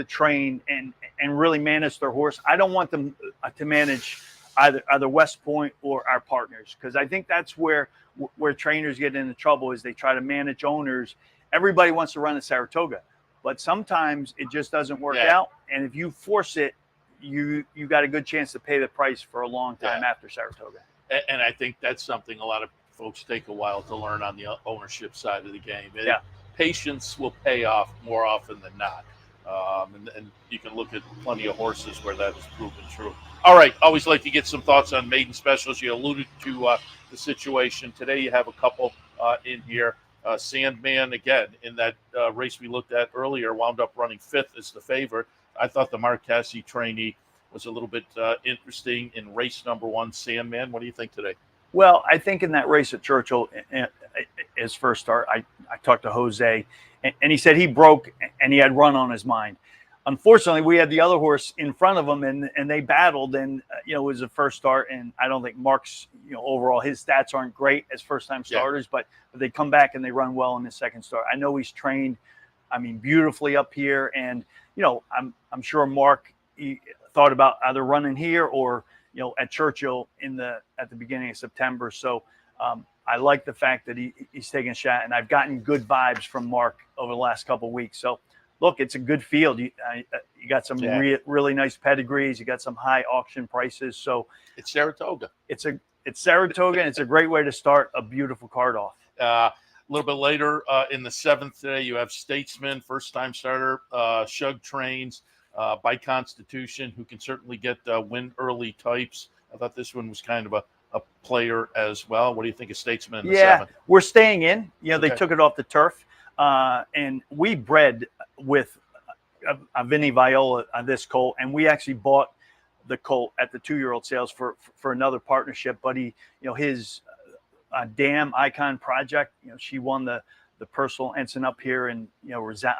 Speaker 8: train and really manage their horse. I don't want them to manage either West Point or our partners, because I think that's where trainers get into trouble, is they try to manage owners. Everybody wants to run at Saratoga, but sometimes it just doesn't work out. And if you force it, you got a good chance to pay the price for a long time after Saratoga.
Speaker 3: And I think that's something a lot of folks take a while to learn on the ownership side of the game. Patience will pay off more often than not. And you can look at plenty of horses where that has proven true. All right. Always like to get some thoughts on maiden specials. You alluded to the situation. Today you have a couple in here. Sandman, again, in that race we looked at earlier, wound up running 5th as the favorite. I thought the Mark Casse trainee was a little bit interesting in race number 1. Sandman, what do you think today?
Speaker 8: Well, I think in that race at Churchill, his first start, I talked to Jose, and he said he broke and he had run on his mind. Unfortunately, we had the other horse in front of him, and they battled, and it was the first start. And I don't think Mark's, overall his stats aren't great as first-time starters, but they come back and they run well in his second start. I know he's trained, beautifully up here, and I'm sure Mark he thought about either running here or at Churchill at the beginning of September. So I like the fact that he's taking a shot, and I've gotten good vibes from Mark over the last couple of weeks. So look, it's a good field. You got some really nice pedigrees. You got some high auction prices. So
Speaker 3: it's Saratoga. It's
Speaker 8: Saratoga, and it's a great way to start a beautiful card off.
Speaker 3: A little bit later in the 7th today, you have Statesman, first-time starter, Shug trains, by Constitution, who can certainly get win early types. I thought this one was kind of a player as well. What do you think of Statesman in the 7th?
Speaker 8: We're staying in. They took it off the turf. And we bred with a Vinny Viola on this colt, and we actually bought the colt at the 2-year-old sales for another partnership. But his Dam Icon Project, she won the personal ensign up here, and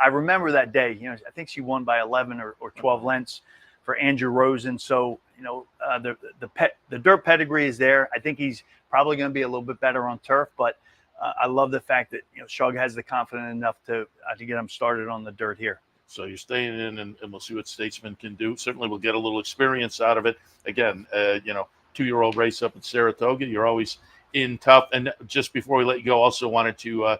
Speaker 8: I remember that day. I think she won by 11 or 12 lengths for Andrew Rosen. So the dirt pedigree is there. I think he's probably going to be a little bit better on turf, but I love the fact that Shug has the confidence enough to get him started on the dirt here.
Speaker 3: So you're staying in, and we'll see what Statesman can do. Certainly, we'll get a little experience out of it. Again, 2-year-old race up at Saratoga. You're always in tough. And just before we let you go, also wanted to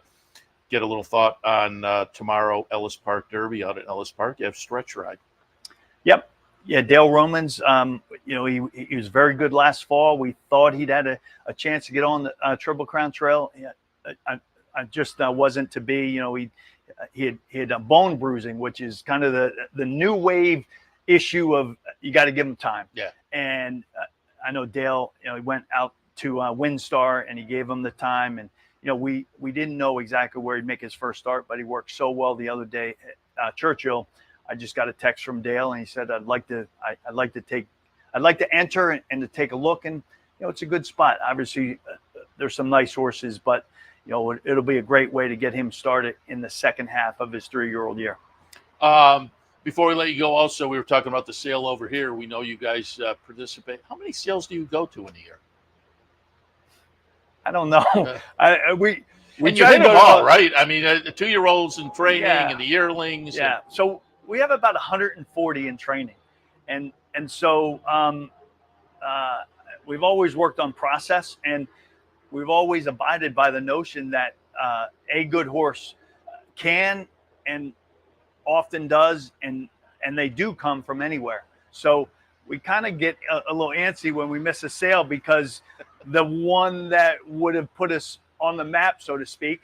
Speaker 3: get a little thought on tomorrow, Ellis Park Derby out at Ellis Park. You have Stretch Ride. Yep.
Speaker 8: Yeah, Dale Romans, he was very good last fall. We thought he'd had a chance to get on the Triple Crown Trail. I just wasn't to be. He had a bone bruising, which is kind of the new wave issue of you got to give him time.
Speaker 3: Yeah.
Speaker 8: And I know Dale, he went out to WinStar and he gave him the time. And we didn't know exactly where he'd make his first start, but he worked so well the other day at Churchill. I just got a text from Dale, and he said, I'd like to enter and to take a look. And, it's a good spot. Obviously, there's some nice horses, but, it'll be a great way to get him started in the second half of his 3-year-old year.
Speaker 3: Before we let you go, also, we were talking about the sale over here. We know you guys participate. How many sales do you go to in a year?
Speaker 8: I don't know. We
Speaker 3: you hit them all, right? I mean, the 2-year-olds in training and the yearlings.
Speaker 8: Yeah. So we have about 140 in training, and so we've always worked on process, and we've always abided by the notion that a good horse can and often does, and they do come from anywhere. So we kind of get a little antsy when we miss a sale, because the one that would have put us on the map, so to speak,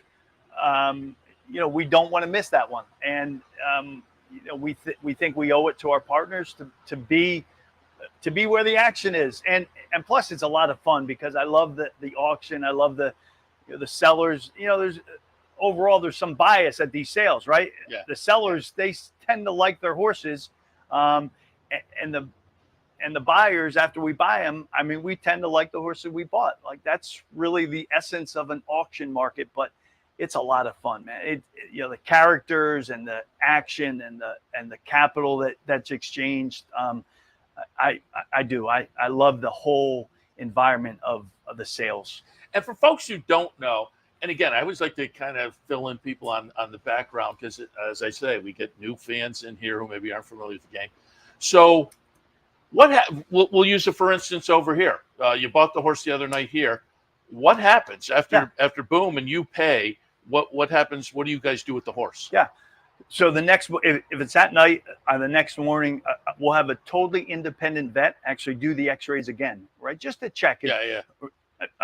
Speaker 8: we don't want to miss that one. And we think we owe it to our partners to be where the action is. And plus, it's a lot of fun, because I love the auction. I love the sellers. There's some bias at these sales, right?
Speaker 3: Yeah.
Speaker 8: The sellers, they tend to like their horses, and the buyers, after we buy them, I mean, we tend to like the horses we bought. Like, that's really the essence of an auction market. But it's a lot of fun, man. The characters and the action and the capital that's exchanged. I love the whole environment of the sales.
Speaker 3: And for folks who don't know, and again, I always like to kind of fill in people on the background, because, as I say, we get new fans in here who maybe aren't familiar with the game. So we'll use it, for instance, over here. You bought the horse the other night here. What happens after boom and you pay? What happens? What do you guys do with the horse?
Speaker 8: Yeah. So the next, if it's at night, the next morning, we'll have a totally independent vet actually do the X-rays again, right? Just to check it.
Speaker 3: Yeah.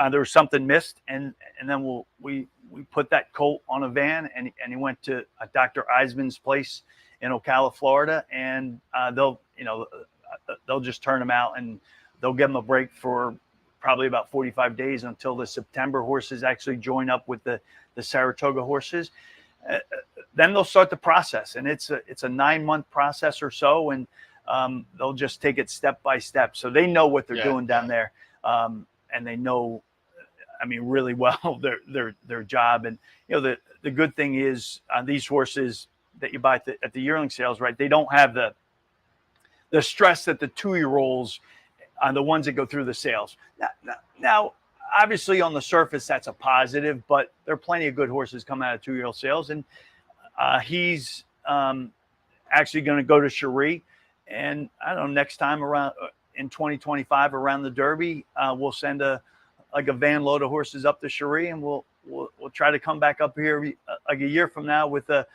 Speaker 8: There was something missed, and then we put that colt on a van, and he went to Dr. Eisman's place in Ocala, Florida, and they'll just turn him out, and they'll give him a break for probably about 45 days until the September horses actually join up with the Saratoga horses. Then they'll start the process, and it's a 9-month process or so, and they'll just take it step by step. So they know what they're doing down there, and they know, I mean, really well their job. And the good thing is, these horses that you buy at the yearling sales, right? They don't have the stress that the 2-year-olds are the ones that go through the sales. Now, obviously, on the surface, that's a positive, but there are plenty of good horses coming out of 2-year-old sales. And he's actually going to go to Cherie. And I don't know, next time around in 2025 around the Derby, we'll send a van load of horses up to Cherie, and we'll try to come back up here like a year from now with a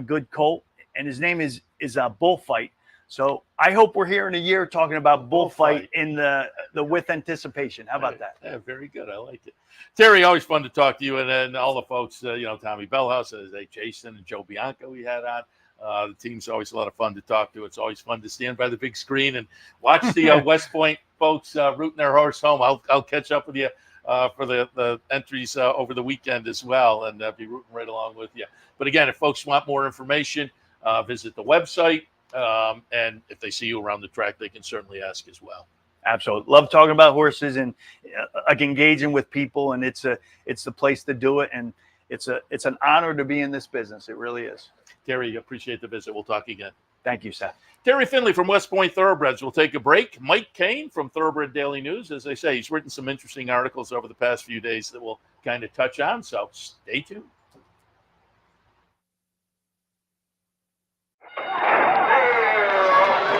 Speaker 8: good colt. And his name is Bullfight. So I hope we're here in a year talking about Bullfight in the with anticipation. How about that?
Speaker 3: Yeah, very good. I like it. Terry, always fun to talk to you. And then all the folks, Tommy Bellhouse, Jason and Joe Bianco we had on. The team's always a lot of fun to talk to. It's always fun to stand by the big screen and watch the West Point folks rooting their horse home. I'll catch up with you for the entries over the weekend as well, and be rooting right along with you. But again, if folks want more information, visit the website. And if they see you around the track, they can certainly ask as well.
Speaker 8: Absolutely. Love talking about horses and engaging with people. And it's the place to do it. And it's an honor to be in this business. It really is.
Speaker 3: Terry, appreciate the visit. We'll talk again.
Speaker 8: Thank you, Seth.
Speaker 3: Terry Finley from West Point Thoroughbreds. We'll take a break. Mike Kane from Thoroughbred Daily News. As I say, he's written some interesting articles over the past few days that we'll kind of touch on. So stay tuned.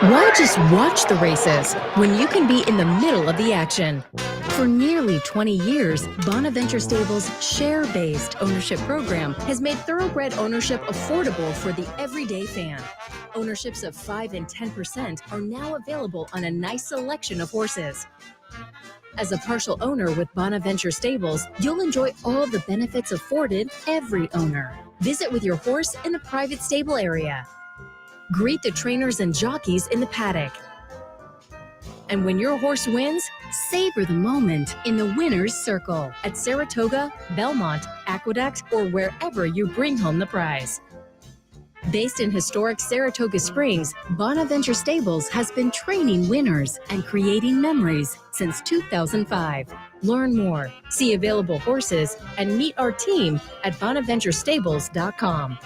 Speaker 9: Why just watch the races when you can be in the middle of the action? For nearly 20 years, Bonaventure Stables' share-based ownership program has made thoroughbred ownership affordable for the everyday fan. Ownerships of 5 and 10% are now available on a nice selection of horses. As a partial owner with Bonaventure Stables, you'll enjoy all the benefits afforded every owner. Visit with your horse in the private stable area. Greet the trainers and jockeys in the paddock. And when your horse wins, savor the moment in the winner's circle at Saratoga, Belmont, Aqueduct, or wherever you bring home the prize. Based in historic Saratoga Springs, Bonaventure Stables has been training winners and creating memories since 2005. Learn more, see available horses, and meet our team at bonaventurestables.com.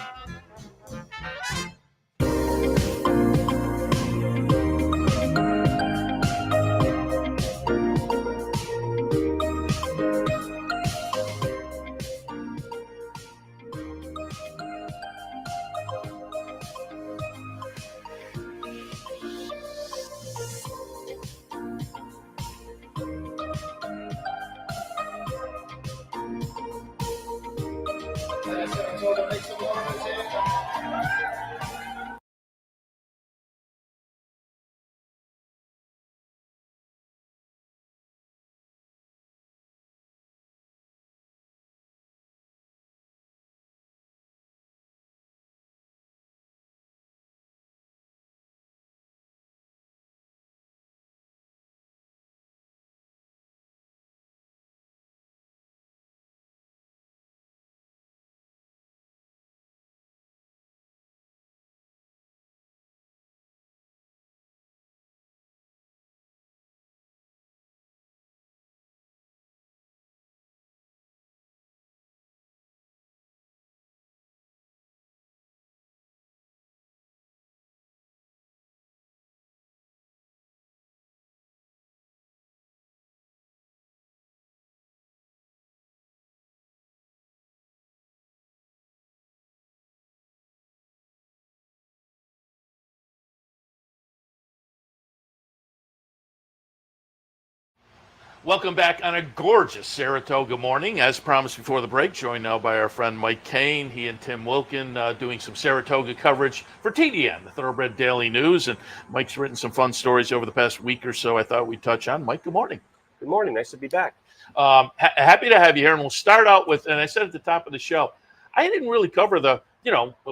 Speaker 3: Welcome back on a gorgeous Saratoga morning. As promised before the break, joined now by our friend Mike Kane. He and Tim Wilkin doing some Saratoga coverage for TDN, the Thoroughbred Daily News. And Mike's written some fun stories over the past week or so I thought we'd touch on. Mike, good morning.
Speaker 5: Good morning. Nice to be back.
Speaker 3: Happy to have you here. And we'll start out with, and I said at the top of the show, I didn't really cover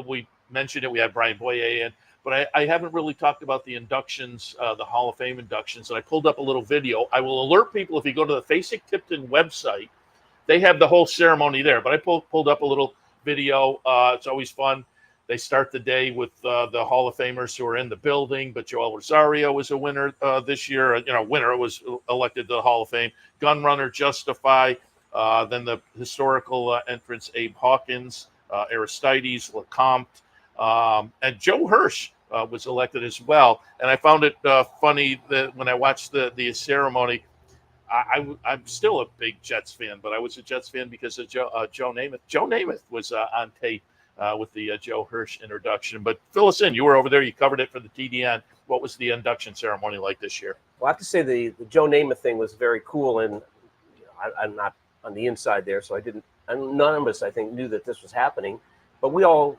Speaker 3: we mentioned it. We had Brian Boyer in. But I haven't really talked about the inductions, the Hall of Fame inductions. And I pulled up a little video. I will alert people if you go to the Fasig-Tipton website, they have the whole ceremony there. But I pulled up a little video. It's always fun. They start the day with the Hall of Famers who are in the building. But Joel Rosario was a winner this year. Winner was elected to the Hall of Fame. Gunrunner Justify. Then the historical entrants, Abe Hawkins, Aristides, LeCompte, and Joe Hirsch. Was elected as well, and I found it funny that when I watched the ceremony, I'm still a big Jets fan, but I was a Jets fan because of Joe Namath. Joe Namath was on tape with the Joe Hirsch introduction. But fill us in. You were over there. You covered it for the TDN. What was the induction ceremony like this year?
Speaker 5: Well, I have to say the Joe Namath thing was very cool, and I'm not on the inside there, so none of us, I think, knew that this was happening, but we all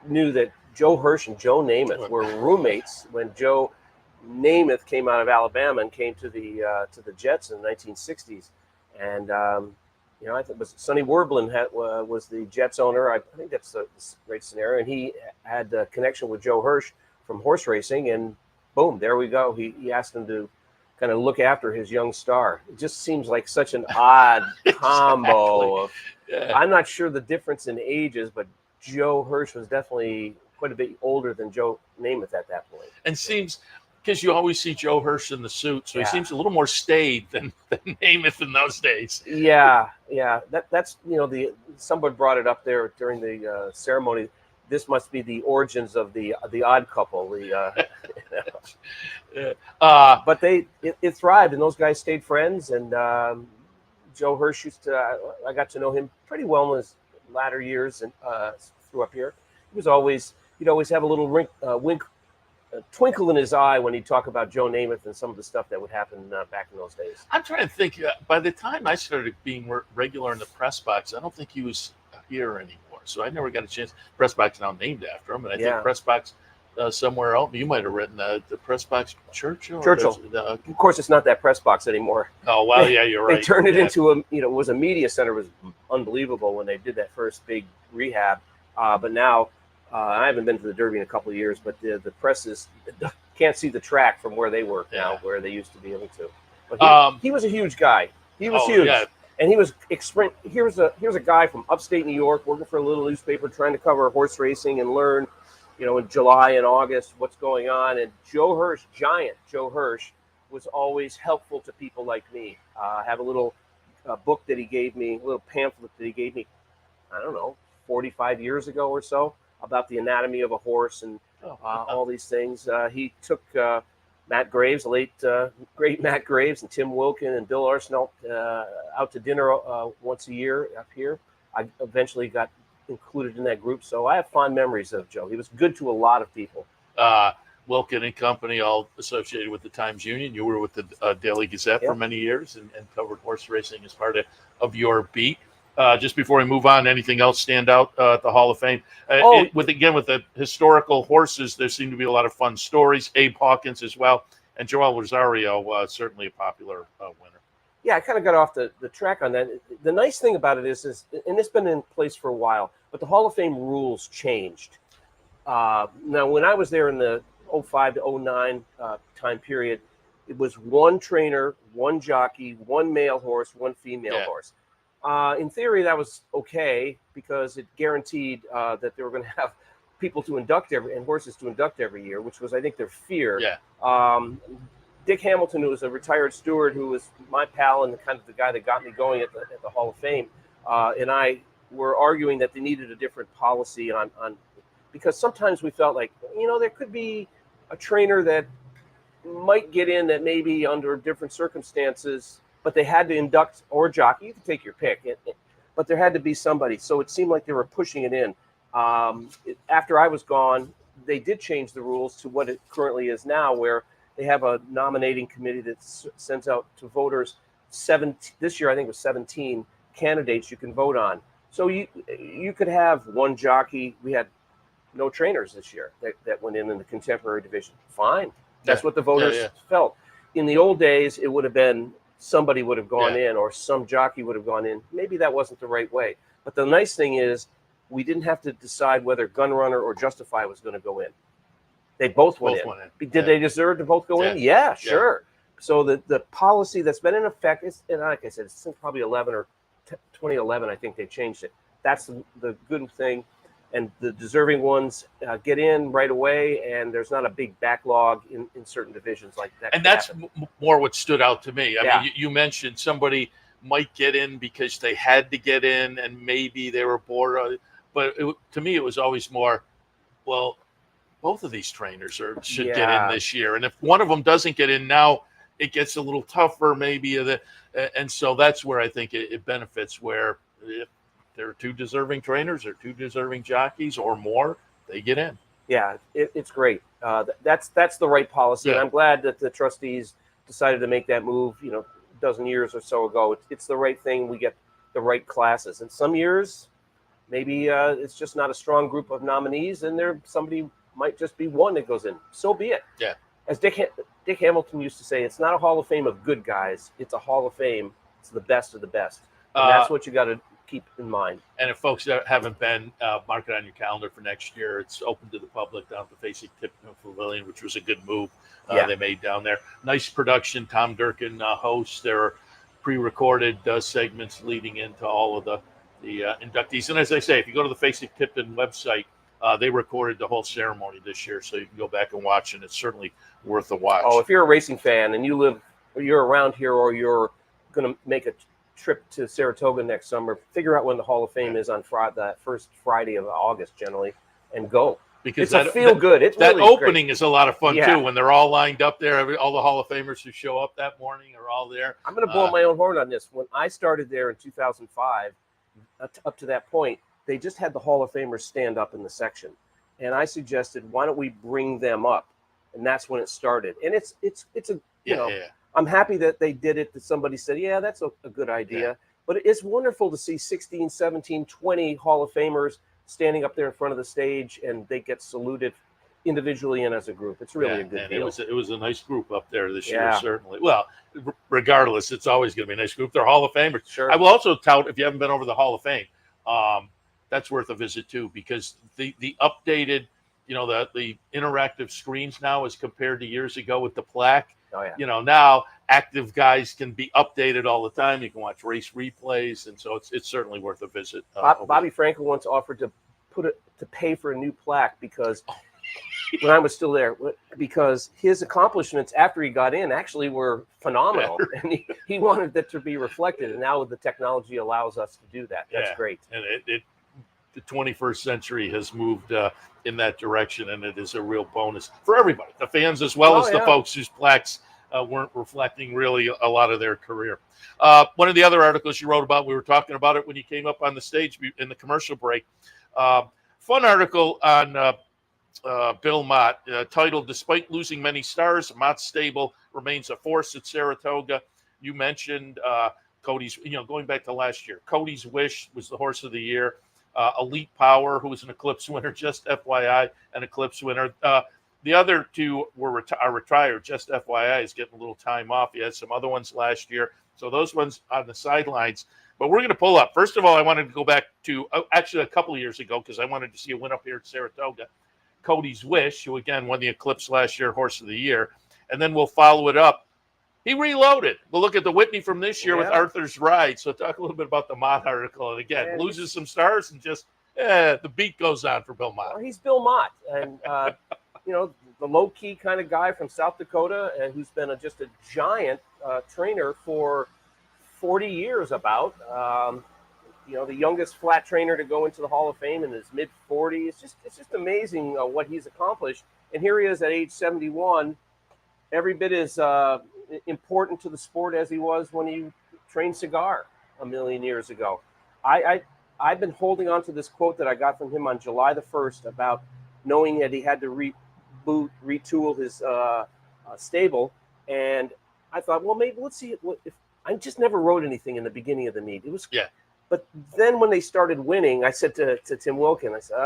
Speaker 5: knew that Joe Hirsch and Joe Namath were roommates when Joe Namath came out of Alabama and came to the Jets in the 1960s. And I think it was Sonny Werblin was the Jets owner. I think that's a great scenario. And he had a connection with Joe Hirsch from horse racing, and boom, there we go. He asked him to kind of look after his young star. It just seems like such an odd combo. I'm not sure the difference in ages, but Joe Hirsch was definitely quite a bit older than Joe Namath at that point.
Speaker 3: And seems, because you always see Joe Hirsch in the suit, so he seems a little more staid than Namath in those days.
Speaker 5: Yeah. That's someone brought it up there during the ceremony. This must be the origins of the Odd Couple. But it thrived, and those guys stayed friends. And Joe Hirsch I got to know him pretty well in his latter years and through up here. He'd always have a little twinkle in his eye when he'd talk about Joe Namath and some of the stuff that would happen back in those days.
Speaker 3: I'm trying to think. By the time I started being regular in the press box, I don't think he was here anymore. So I never got a chance. Press box now named after him, and I think press box somewhere else. You might have written the press box Churchill.
Speaker 5: Of course, it's not that press box anymore.
Speaker 3: Oh well, yeah, you're right.
Speaker 5: They turned it into it was a media center. It was unbelievable when they did that first big rehab. But now. I haven't been to the Derby in a couple of years, but the press can't see the track from where they work now, where they used to be able to. But he was a huge guy. He was huge, and he was Here's a guy from upstate New York working for a little newspaper, trying to cover horse racing and learn, in July and August what's going on. And Joe Hirsch, giant Joe Hirsch, was always helpful to people like me. I have a little book that he gave me, a little pamphlet that he gave me, I don't know, 45 years ago or so, about the anatomy of a horse and all these things. He took Matt Graves, the late great Matt Graves, and Tim Wilkin and Bill Arsenault out to dinner once a year up here. I eventually got included in that group, so I have fond memories of Joe. He was good to a lot of people.
Speaker 3: Wilkin and company, all associated with the Times-Union. You were with the Daily Gazette for many years and covered horse racing as part of your beat. Just before we move on, anything else stand out at the Hall of Fame? With the historical horses, there seem to be a lot of fun stories. Abe Hawkins as well, and Joel Rosario, certainly a popular winner.
Speaker 5: Yeah, I kind of got off the track on that. The nice thing about it is, and it's been in place for a while, but the Hall of Fame rules changed. Now, when I was there in the 05 to 09 time period, it was one trainer, one jockey, one male horse, one female horse. In theory, that was okay because it guaranteed that they were going to have people to induct and horses to induct every year, which was, I think, their fear.
Speaker 3: Yeah.
Speaker 5: Dick Hamilton, who was a retired steward, who was my pal and kind of the guy that got me going at the Hall of Fame, and I were arguing that they needed a different policy on because sometimes we felt like, there could be a trainer that might get in that maybe under different circumstances, but they had to induct, or jockey, you can take your pick, but there had to be somebody. So it seemed like they were pushing it in. After I was gone, they did change the rules to what it currently is now, where they have a nominating committee that sends out to voters this year, I think it was 17 candidates you can vote on. So you could have one jockey. We had no trainers this year that went in the contemporary division. Fine. That's what the voters felt. In the old days, it would have been somebody would have gone in, or some jockey would have gone in. Maybe that wasn't the right way. But the nice thing is we didn't have to decide whether Gunrunner or Justify was going to go in. They both went in. Did they deserve to both go in? Yeah, sure. So the policy that's been in effect is, and like I said, since probably 2011, I think they changed it. That's the good thing. And the deserving ones get in right away, and there's not a big backlog in certain divisions like that.
Speaker 3: And that's more what stood out to me. I mean, you mentioned somebody might get in because they had to get in, and maybe they were bored. But to me, it was always more, well, both of these trainers should get in this year. And if one of them doesn't get in now, it gets a little tougher maybe. And so that's where I think it benefits, where if there are two deserving trainers or two deserving jockeys or more, they get in.
Speaker 5: Yeah, it's great. That's the right policy. And I'm glad that the trustees decided to make that move, a dozen years or so ago. It's the right thing. We get the right classes. And some years, maybe it's just not a strong group of nominees, and somebody might just be one that goes in. So be it.
Speaker 3: Yeah.
Speaker 5: As Dick Hamilton used to say, it's not a Hall of Fame of good guys. It's a Hall of Fame. It's the best of the best. And that's what you got to keep in mind.
Speaker 3: And if folks that haven't been, mark it on your calendar for next year. It's open to the public down at the Facing-Tipton Pavilion, which was a good move they made down there. Nice production. Tom Durkin hosts. There are pre-recorded segments leading into all of the inductees. And as I say, if you go to the Facing-Tipton website, they recorded the whole ceremony this year, so you can go back and watch, and it's certainly worth a watch.
Speaker 5: Oh, if you're a racing fan and you're around here, or you're going to make a trip to Saratoga next summer, figure out when the Hall of Fame is on that first Friday of August generally, and go.
Speaker 3: Because
Speaker 5: it's a feel good.
Speaker 3: That really opening is a lot of fun too, when they're all lined up there. All the Hall of Famers who show up that morning are all there.
Speaker 5: I'm going to blow my own horn on this. When I started there in 2005, up to that point, they just had the Hall of Famers stand up in the section. And I suggested, why don't we bring them up? And that's when it started. And it's I'm happy that they did it, that somebody said, yeah, that's a good idea. Yeah. But it's wonderful to see 16, 17, 20 Hall of Famers standing up there in front of the stage, and they get saluted individually and as a group. It's really a good deal.
Speaker 3: It was a nice group up there this year, certainly. Well, regardless, it's always going to be a nice group. They're Hall of Famers.
Speaker 5: Sure.
Speaker 3: I will also tout, if you haven't been over the Hall of Fame, that's worth a visit too, because the updated, the interactive screens now as compared to years ago with the plaque.
Speaker 5: Oh, yeah.
Speaker 3: Now active guys can be updated all the time. You can watch race replays, and so it's certainly worth a visit.
Speaker 5: Bobby Frankel once offered to pay for a new plaque because when I was still there, because his accomplishments after he got in actually were phenomenal, and he wanted that to be reflected. And now the technology allows us to do that. That's great.
Speaker 3: And the 21st century has moved in that direction, and it is a real bonus for everybody, the fans as well as the folks whose plaques weren't reflecting really a lot of their career. One of the other articles you wrote about, we were talking about it when you came up on the stage in the commercial break. Fun article on Bill Mott titled, "Despite losing many stars, Mott's stable remains a force at Saratoga." You mentioned Cody's, going back to last year, Cody's Wish was the horse of the year. Elite Power, who was an Eclipse winner, just FYI, an Eclipse winner. The other two are retired, just FYI, is getting a little time off. He had some other ones last year. So those ones on the sidelines. But we're going to pull up. First of all, I wanted to go back to actually a couple of years ago because I wanted to see a win up here at Saratoga. Cody's Wish, who again won the Eclipse last year, horse of the year. And then we'll follow it up. He reloaded. We'll look at the Whitney from this year with Arthur's Ride. So talk a little bit about the Mott article. And again, loses some stars and just the beat goes on for Bill Mott.
Speaker 5: Well, he's Bill Mott. And, the low-key kind of guy from South Dakota and who's been just a giant trainer for 40 years about. The youngest flat trainer to go into the Hall of Fame in his mid-40s. It's just amazing what he's accomplished. And here he is at age 71, every bit as important to the sport as he was when he trained Cigar a million years ago. I've been holding on to this quote that I got from him on July the 1st about knowing that he had to retool his stable. And I thought, well, maybe let's see if I just never wrote anything in the beginning of the meet. It was But then when they started winning, I said to Tim Wilkin, I said,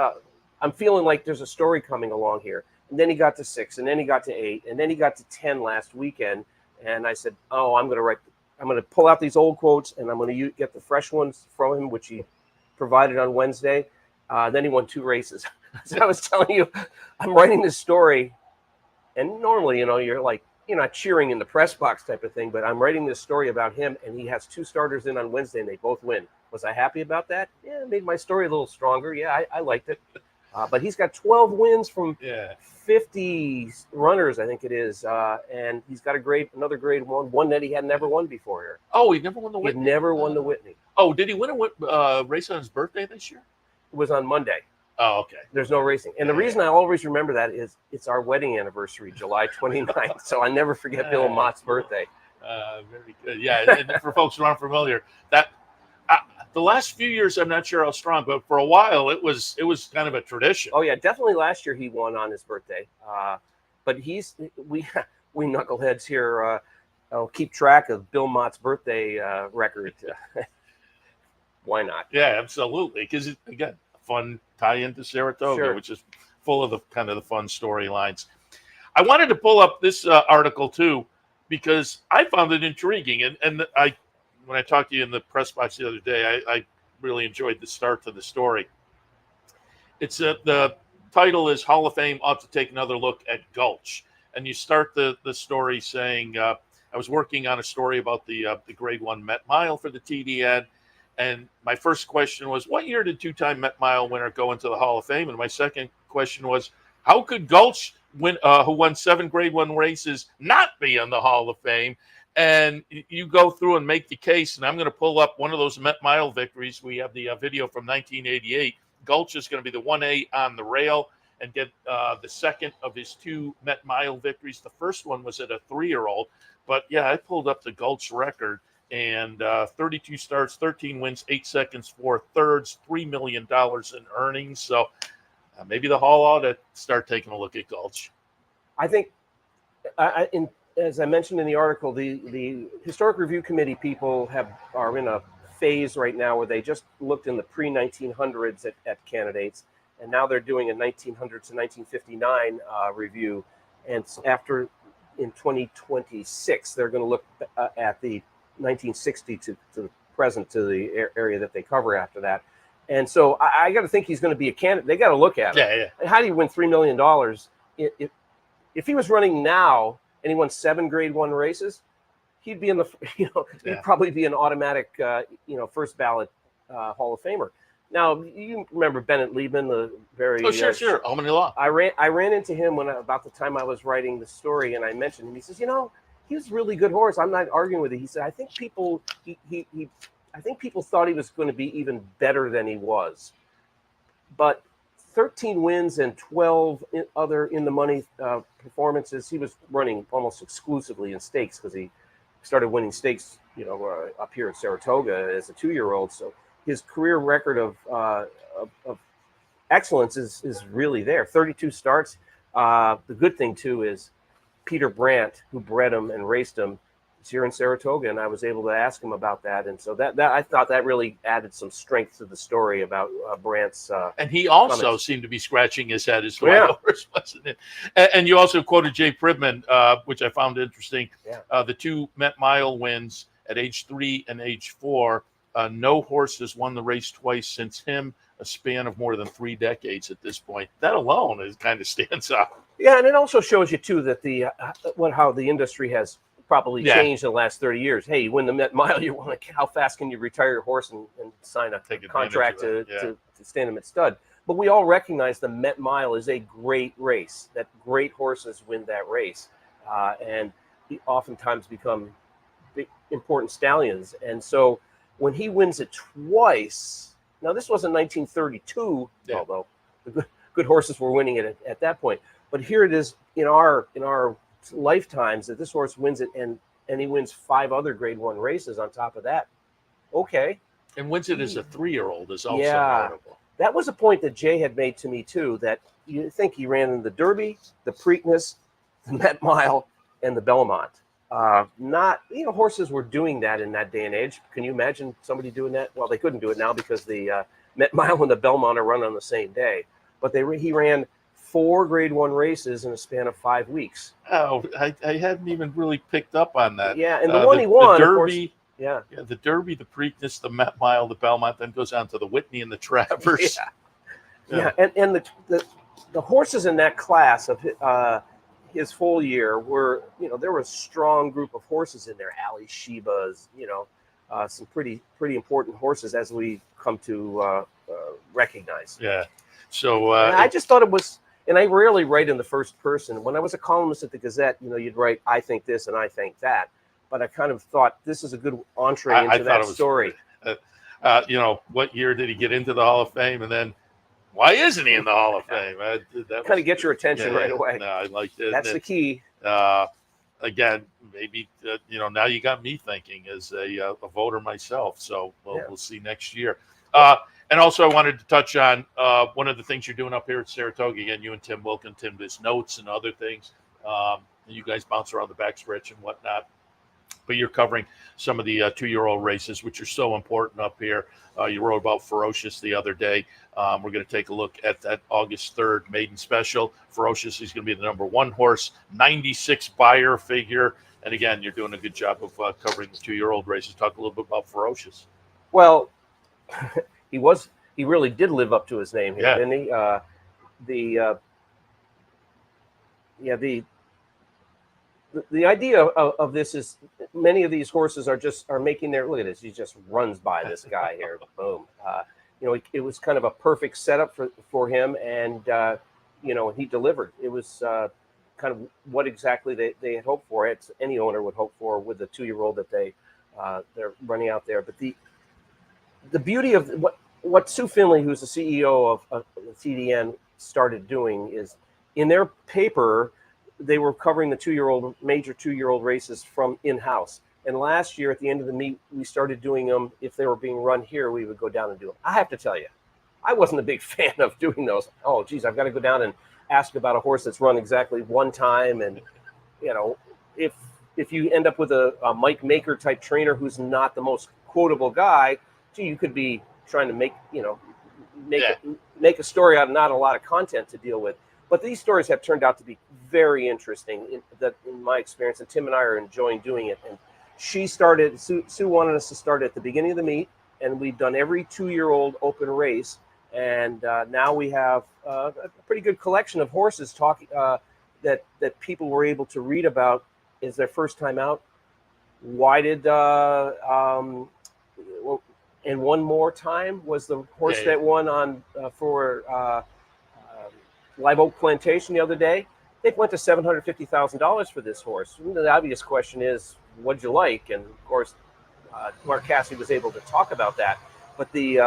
Speaker 5: I'm feeling like there's a story coming along here. And then he got to 6, and then he got to 8, and then he got to 10 last weekend. And I said, I'm going to pull out these old quotes, and I'm going to get the fresh ones from him, which he provided on Wednesday. Then he won 2 races. So I was telling you, I'm writing this story, and normally, you're like, you're not cheering in the press box type of thing, but I'm writing this story about him, and he has 2 starters in on Wednesday, and they both win. Was I happy about that? Yeah, it made my story a little stronger. Yeah, I liked it. But he's got 12 wins from 50 runners, I think it is, and he's got another grade one that he had never won before here.
Speaker 3: Oh, he never won the Whitney?
Speaker 5: He never won the Whitney.
Speaker 3: Oh, did he win a race on his birthday this year?
Speaker 5: It was on Monday.
Speaker 3: Oh, okay.
Speaker 5: There's no racing. And the reason I always remember that is it's our wedding anniversary, July 29th. So I never forget Bill Mott's birthday.
Speaker 3: Very good. Yeah, and for folks who aren't familiar, that the last few years, I'm not sure how strong, but for a while it was kind of a tradition.
Speaker 5: Oh yeah, definitely last year he won on his birthday. But we knuckleheads here keep track of Bill Mott's birthday record. Why not?
Speaker 3: Yeah, absolutely. Because again, a fun tie into Saratoga, which is full of the kind of the fun storylines. I wanted to pull up this article too because I found it intriguing, and when I talked to you in the press box the other day, I really enjoyed the start to the story. It's the title is Hall of Fame ought to take another look at Gulch, and you start the story saying I was working on a story about the Grade 1 Met Mile for the TDN. And my first question was, what year did 2-time Met Mile winner go into the Hall of Fame? And my second question was, how could Gulch, who won 7 Grade 1 races, not be in the Hall of Fame? And you go through and make the case, and I'm going to pull up one of those Met Mile victories. We have the video from 1988. Gulch is going to be the 1A on the rail and get the second of his 2 Met Mile victories. The first one was at a 3-year-old. But, yeah, I pulled up the Gulch record. And 32 starts, 13 wins, 8 seconds, 4 thirds, $3 million in earnings. So maybe the Hall ought to start taking a look at Gulch.
Speaker 5: I think, as I mentioned in the article, the Historic Review Committee people are in a phase right now where they just looked in the pre-1900s at candidates, and now they're doing a 1900 to 1959 review. And after, in 2026, they're going to look at the 1960 to the present, to the area that they cover after that. And so I got to think he's going to be a candidate. They got to look at it. Yeah. How do you win $3 million? If he was running now and he won 7 Grade 1 races, he'd be in the, he'd probably be an automatic, first ballot Hall of Famer. Now, you remember Bennett Liebman, the very
Speaker 3: sure. Albany Law.
Speaker 5: I ran into him about the time I was writing the story, and I mentioned him. He says, he was a really good horse. I'm not arguing with it. He said, I think people thought he was going to be even better than he was. But 13 wins and 12 other in the money performances. He was running almost exclusively in stakes because he started winning stakes, up here at Saratoga as a 2-year-old. So his career record of excellence is really there. 32 starts. The good thing too is Peter Brandt, who bred him and raced him, here in Saratoga, and I was able to ask him about that. And so that I thought that really added some strength to the story about Brandt's.
Speaker 3: And he also
Speaker 5: comments.
Speaker 3: seemed to be scratching his head as to why the horse wasn't it. And you also quoted Jay Pribman, which I found interesting.
Speaker 5: Yeah.
Speaker 3: The 2 Met Mile wins at age 3 and age 4. No horse has won the race twice since him, a span of more than 3 decades at this point. That alone is kind of stands out.
Speaker 5: Yeah, and it also shows you too that how the industry has probably changed in the last 30 years. Hey, you win the Met Mile, you want to, how fast can you retire your horse and sign a contract to stand him at stud? But we all recognize the Met Mile is a great race, that great horses win that race, and oftentimes become big, important stallions. And so when he wins it twice, now this wasn't 1932, although the good horses were winning it at that point, but here it is in our lifetimes that this horse wins it, and he wins 5 other Grade 1 races on top of that. Okay.
Speaker 3: And wins it as a 3-year-old is also notable.
Speaker 5: That was a point that Jay had made to me too, that you think he ran in the Derby, the Preakness, the Met Mile, and the Belmont. Not, horses were doing that in that day and age. Can you imagine somebody doing that? Well, they couldn't do it now because the Met Mile and the Belmont are run on the same day. But he ran 4 Grade 1 races in a span of 5 weeks.
Speaker 3: Oh, I hadn't even really picked up on that.
Speaker 5: Yeah, and the one he won,
Speaker 3: the Derby,
Speaker 5: of course,
Speaker 3: the Derby, the Preakness, the Met Mile, the Belmont, then goes on to the Whitney and the Travers.
Speaker 5: And the horses in that class of his full year were, there was a strong group of horses in there. Ali Sheba's, some pretty important horses as we come to recognize.
Speaker 3: Yeah. So
Speaker 5: I just thought it was. And I rarely write in the first person. When I was a columnist at the Gazette, you'd write, I think this and I think that. But I kind of thought this is a good entree into that story.
Speaker 3: What year did he get into the Hall of Fame? And then why isn't he in the Hall of Fame? That
Speaker 5: kind of get your attention right away.
Speaker 3: No, I like it.
Speaker 5: That's the key.
Speaker 3: Again, maybe, now you got me thinking as a voter myself. So we'll see next year. And also, I wanted to touch on one of the things you're doing up here at Saratoga. Again, you and Tim Wilkin, Tim does notes and other things. You guys bounce around the backstretch and whatnot. But you're covering some of the 2-year-old races, which are so important up here. You wrote about Ferocious the other day. We're going to take a look at that August 3rd maiden special. Ferocious is going to be the number 1 horse, 96 buyer figure. And again, you're doing a good job of covering the 2-year-old races. Talk a little bit about Ferocious.
Speaker 5: Well, he really did live up to his name here, didn't he? The idea of this is many of these horses are making their, look at this, he just runs by this guy here, boom. It was kind of a perfect setup for him, and he delivered. It was kind of what exactly they had hoped for. It's any owner would hope for with the 2-year-old that they're running out there. But the beauty of what Sue Finley, who's the CEO of CDN, started doing is in their paper, they were covering the major 2-year-old races from in-house. And last year at the end of the meet, we started doing them. If they were being run here, we would go down and do them. I have to tell you, I wasn't a big fan of doing those. Oh, geez, I've got to go down and ask about a horse that's run exactly one time. And, if you end up with a Mike Maker type trainer who's not the most quotable guy, you could be trying to make a story out of not a lot of content to deal with. But these stories have turned out to be very interesting in my experience, and Tim and I are enjoying doing it. And Sue wanted us to start at the beginning of the meet, and we've done every 2-year-old open race. And now we have a pretty good collection of horses that people were able to read about as their first time out. Why did and One More Time was the horse that won on for Live Oak Plantation the other day. They went to $750,000 for this horse. The obvious question is, what'd you like? And of course, Mark Cassidy was able to talk about that. But the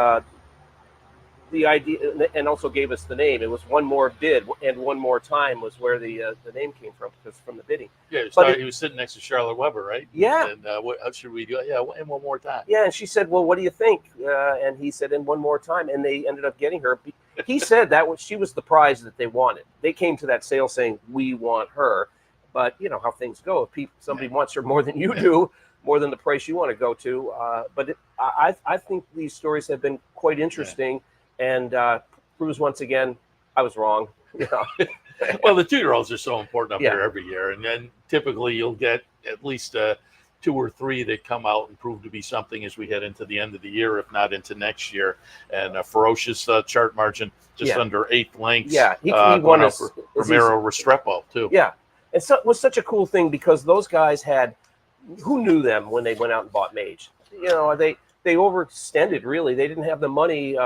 Speaker 5: idea, and also gave us the name. It was One More Bid, and One More Time was where the name came from, because from the bidding.
Speaker 3: Yeah, he was sitting next to Charlotte Weber, right?
Speaker 5: Yeah.
Speaker 3: And how should we do it? Yeah, and One More Time.
Speaker 5: Yeah, and she said, well, what do you think? And he said, and One More Time. And they ended up getting her. He said she was the prize that they wanted. They came to that sale saying, we want her. but you know how things go. If somebody wants her more than you do, more than the price you want to go to. But I think these stories have been quite interesting, and proves once again I was wrong. You know?
Speaker 3: Well, the 2-year-olds are so important up here every year, and then typically you'll get at least 2 or 3 that come out and prove to be something as we head into the end of the year, if not into next year. And a ferocious chart margin, just under 8th lengths.
Speaker 5: Yeah, he won us.
Speaker 3: Romero Restrepo too.
Speaker 5: Yeah, and so it was such a cool thing because those guys had, who knew them when they went out and bought Mage? You know, they overextended really. They didn't have the money.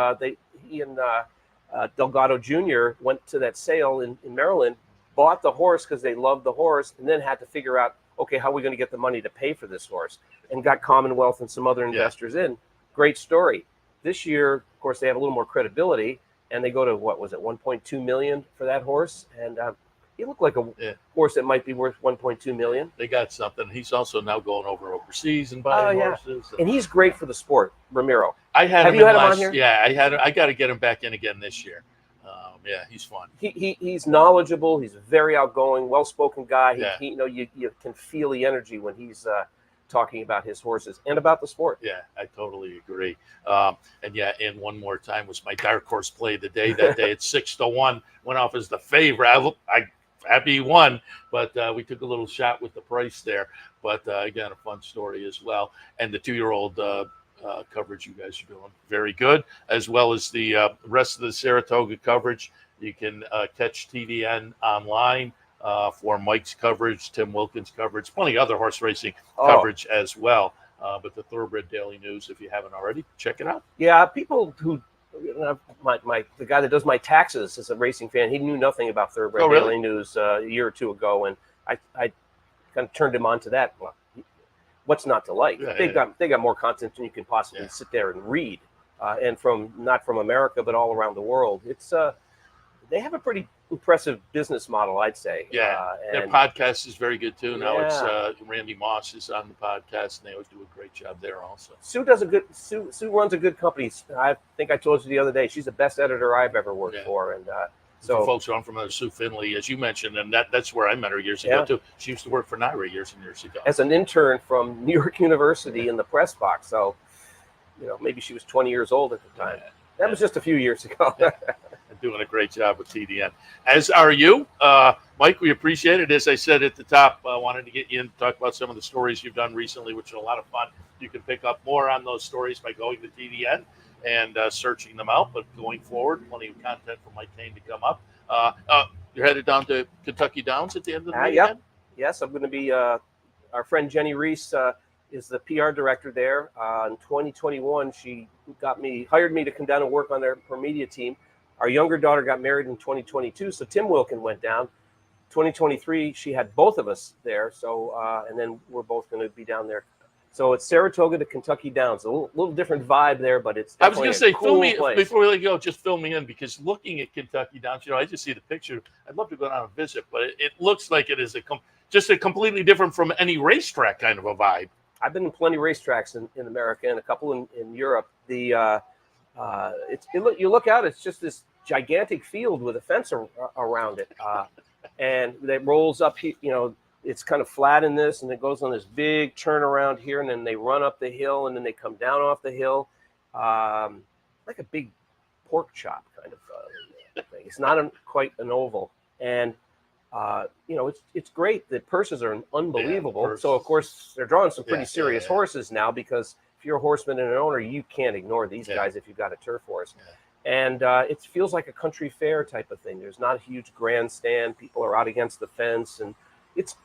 Speaker 5: He and Delgado Jr. went to that sale in Maryland, bought the horse because they loved the horse, and then had to figure out, okay, how are we going to get the money to pay for this horse? And got Commonwealth and some other investors in. Great story. This year, of course, they have a little more credibility, and they go to, what was it, 1.2 million for that horse? And he looked like a horse that might be worth 1.2 million.
Speaker 3: They got something. He's also now going overseas and buying horses.
Speaker 5: And he's great for the sport, Ramiro.
Speaker 3: Have you had him on here? Yeah, I got to get him back in again this year. Yeah, he's fun.
Speaker 5: He's knowledgeable. He's a very outgoing, well-spoken guy. He you know, you can feel the energy when he's talking about his horses and about the sport.
Speaker 3: Yeah, I totally agree. And one more time was my dark horse play of the day that day at 6-1. Went off as the favorite. I happy he won, but we took a little shot with the price there. But again, a fun story as well. And the 2-year-old coverage you guys are doing very good, as well as the rest of the Saratoga coverage. You can catch TDN online for Mike's coverage, Tim Wilkins' coverage, plenty of other horse racing coverage as well. But the Thoroughbred Daily News, if you haven't already, check it out.
Speaker 5: Yeah, people who the guy that does my taxes is a racing fan. He knew nothing about Thoroughbred Daily News a year or two ago, and I kind of turned him on to that. Well, what's not to like? They got more content than you can possibly sit there and read, and not from America but all around the world. It's they have a pretty impressive business model, I'd say.
Speaker 3: Yeah, their podcast is very good too. Now it's Randy Moss is on the podcast, and they always do a great job there also.
Speaker 5: Sue runs a good company. I think I told you the other day, she's the best editor I've ever worked for, and so
Speaker 3: for folks who aren't familiar, Sue Finley, as you mentioned, and that's where I met her years ago too. She used to work for Naira years and years ago
Speaker 5: as an intern from New York University in the press box. So, you know, maybe she was 20 years old at the time. That was just a few years ago.
Speaker 3: Doing a great job with TDN, as are you, Mike. We appreciate it. As I said at the top, I wanted to get you in to talk about some of the stories you've done recently, which are a lot of fun. You can pick up more on those stories by going to TDN and searching them out. But going forward, plenty of content from Mike Kane to come up. You're headed down to Kentucky Downs at the end of the weekend?
Speaker 5: Yes, I'm going to be. Our friend Jenny Reese is the PR director there. In 2021, she hired me to come down and work on her media team. Our younger daughter got married in 2022, so Tim Wilkin went down. 2023, she had both of us there, so and then we're both going to be down there. So it's Saratoga to Kentucky Downs. A little different vibe there, but it's
Speaker 3: I was going to say,
Speaker 5: cool
Speaker 3: fill me
Speaker 5: place.
Speaker 3: Before we let you go. Just fill me in, because looking at Kentucky Downs, you know, I just see the picture. I'd love to go down and visit, but it looks like it is just a completely different from any racetrack kind of a vibe.
Speaker 5: I've been in plenty of racetracks in America and a couple in Europe. You look out, it's just this gigantic field with a fence around it, and that rolls up. You know, it's kind of flat in this, and it goes on this big turnaround here, and then they run up the hill, and then they come down off the hill, like a big pork chop kind of thing. It's not quite an oval, and you know, it's great. The purses are unbelievable. So of course they're drawing some pretty serious horses now, because if you're a horseman and an owner, you can't ignore these guys if you've got a turf horse. And it feels like a country fair type of thing. There's not a huge grandstand. People are out against the fence, and it's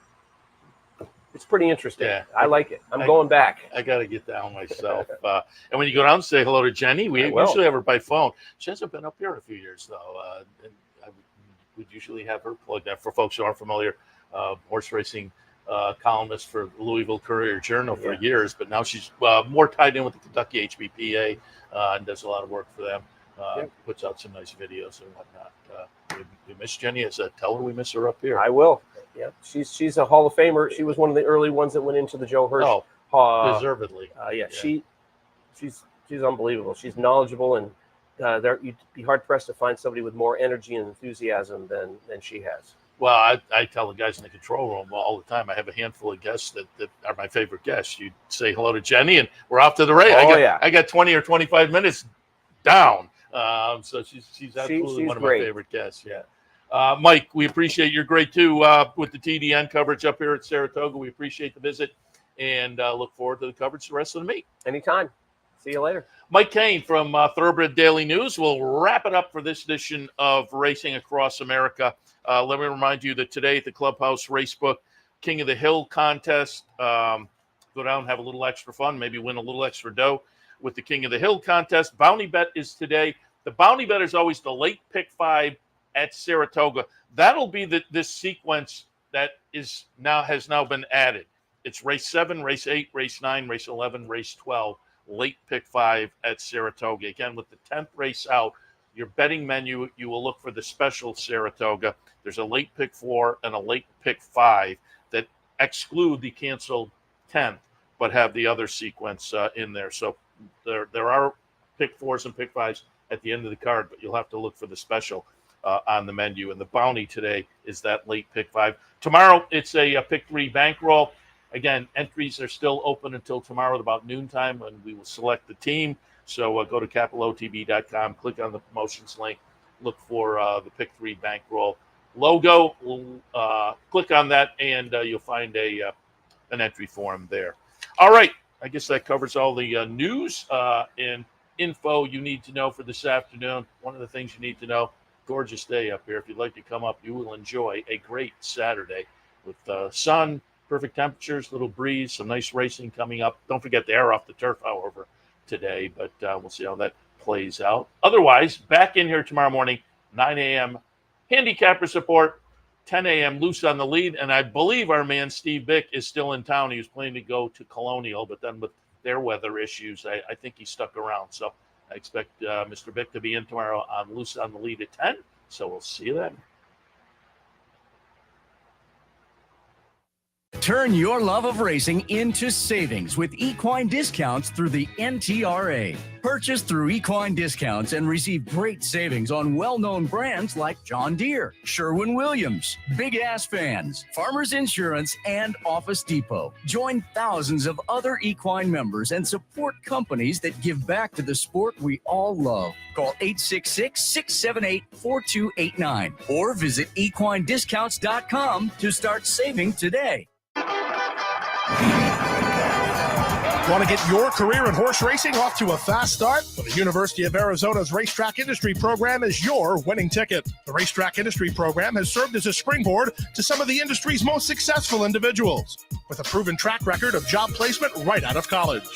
Speaker 5: pretty interesting. Yeah. I like it. I'm going back.
Speaker 3: I got to get down myself. And when you go down, say hello to Jenny. We usually have her by phone. She hasn't been up here in a few years, though. And we'd usually have her plugged in. For folks who aren't familiar, horse racing columnist for the Louisville Courier-Journal for years, but now she's more tied in with the Kentucky HBPA and does a lot of work for them. Puts out some nice videos and whatnot. We miss Jenny. Tell her we miss her up here.
Speaker 5: I will. Yeah, she's a Hall of Famer. She was one of the early ones that went into the Joe Hirsch.
Speaker 3: Deservedly.
Speaker 5: She's unbelievable. She's knowledgeable, and you'd be hard pressed to find somebody with more energy and enthusiasm than she has.
Speaker 3: Well, I tell the guys in the control room all the time, I have a handful of guests that are my favorite guests. You say hello to Jenny, and we're off to the race. I got 20 or 25 minutes down. So she's absolutely one of my favorite guests. Yeah. Mike, we appreciate you're great, too, with the TDN coverage up here at Saratoga. We appreciate the visit and look forward to the coverage the rest of the meet.
Speaker 5: Anytime. See you later.
Speaker 3: Mike Kane from Thoroughbred Daily News will wrap it up for this edition of Racing Across America. Let me remind you that today at the Clubhouse Racebook King of the Hill contest, go down, have a little extra fun, maybe win a little extra dough with the King of the Hill contest. Bounty bet is today. The bounty bet is always the late pick 5 at Saratoga. That'll be this sequence that has now been added. It's race 7, race 8, race 9, race 11, race 12. Late pick 5 at Saratoga. Again, with the 10th race out, your betting menu, you will look for the special Saratoga. There's a late pick 4 and a late pick 5 that exclude the canceled 10th, but have the other sequence in there. So there are pick 4s and pick 5s at the end of the card, but you'll have to look for the special on the menu. And the bounty today is that late pick 5. Tomorrow, it's a pick 3 bankroll. Again, entries are still open until tomorrow at about noontime, when we will select the team. So go to capitalotb.com, click on the promotions link, look for the Pick 3 Bankroll logo. Click on that, and you'll find an entry form there. All right. I guess that covers all the news and info you need to know for this afternoon. One of the things you need to know, gorgeous day up here. If you'd like to come up, you will enjoy a great Saturday with sun, perfect temperatures, little breeze, some nice racing coming up. Don't forget the air off the turf, however, today, but we'll see how that plays out. Otherwise, back in here tomorrow morning, 9 a.m. handicapper support, 10 a.m. loose on the lead, and I believe our man Steve Bick is still in town. He was planning to go to Colonial, but then with their weather issues, I think he stuck around. So I expect Mr. Bick to be in tomorrow on loose on the lead at 10. So we'll see you then.
Speaker 10: Turn your love of racing into savings with equine discounts through the NTRA. Purchase through equine discounts and receive great savings on well-known brands like John Deere, Sherwin-Williams, Big Ass Fans, Farmers Insurance, and Office Depot. Join thousands of other equine members and support companies that give back to the sport we all love. Call 866-678-4289 or visit equinediscounts.com to start saving today.
Speaker 11: Want to get your career in horse racing off to a fast start? Well, the University of Arizona's Racetrack Industry Program is your winning ticket. The Racetrack Industry Program has served as a springboard to some of the industry's most successful individuals, with a proven track record of job placement right out of college.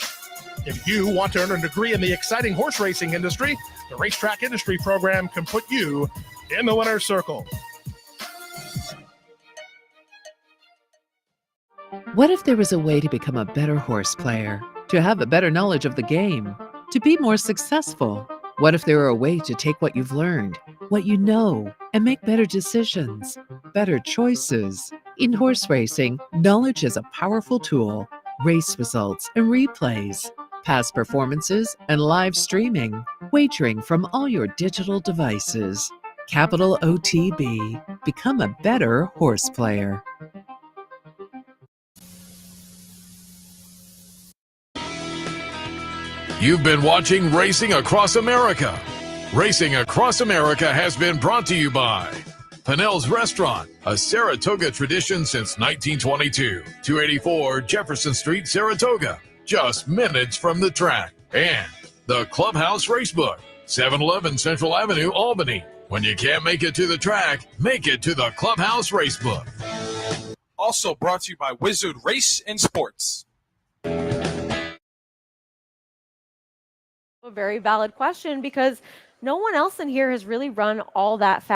Speaker 11: If you want to earn a degree in the exciting horse racing industry, the Racetrack Industry Program can put you in the winner's circle.
Speaker 12: What if there was a way to become a better horse player, to have a better knowledge of the game, to be more successful? What if there were a way to take what you've learned, what you know, and make better decisions, better choices? In horse racing, knowledge is a powerful tool. Race results and replays, past performances and live streaming, wagering from all your digital devices. Capital OTB. Become a better horse player.
Speaker 1: You've been watching Racing Across America. Racing Across America has been brought to you by Pinnell's Restaurant, a Saratoga tradition since 1922. 284 Jefferson Street, Saratoga, just minutes from the track. And the Clubhouse Racebook, 711 Central Avenue, Albany. When you can't make it to the track, make it to the Clubhouse Racebook.
Speaker 2: Also brought to you by Wizard Race and Sports.
Speaker 13: A very valid question, because no one else in here has really run all that fast.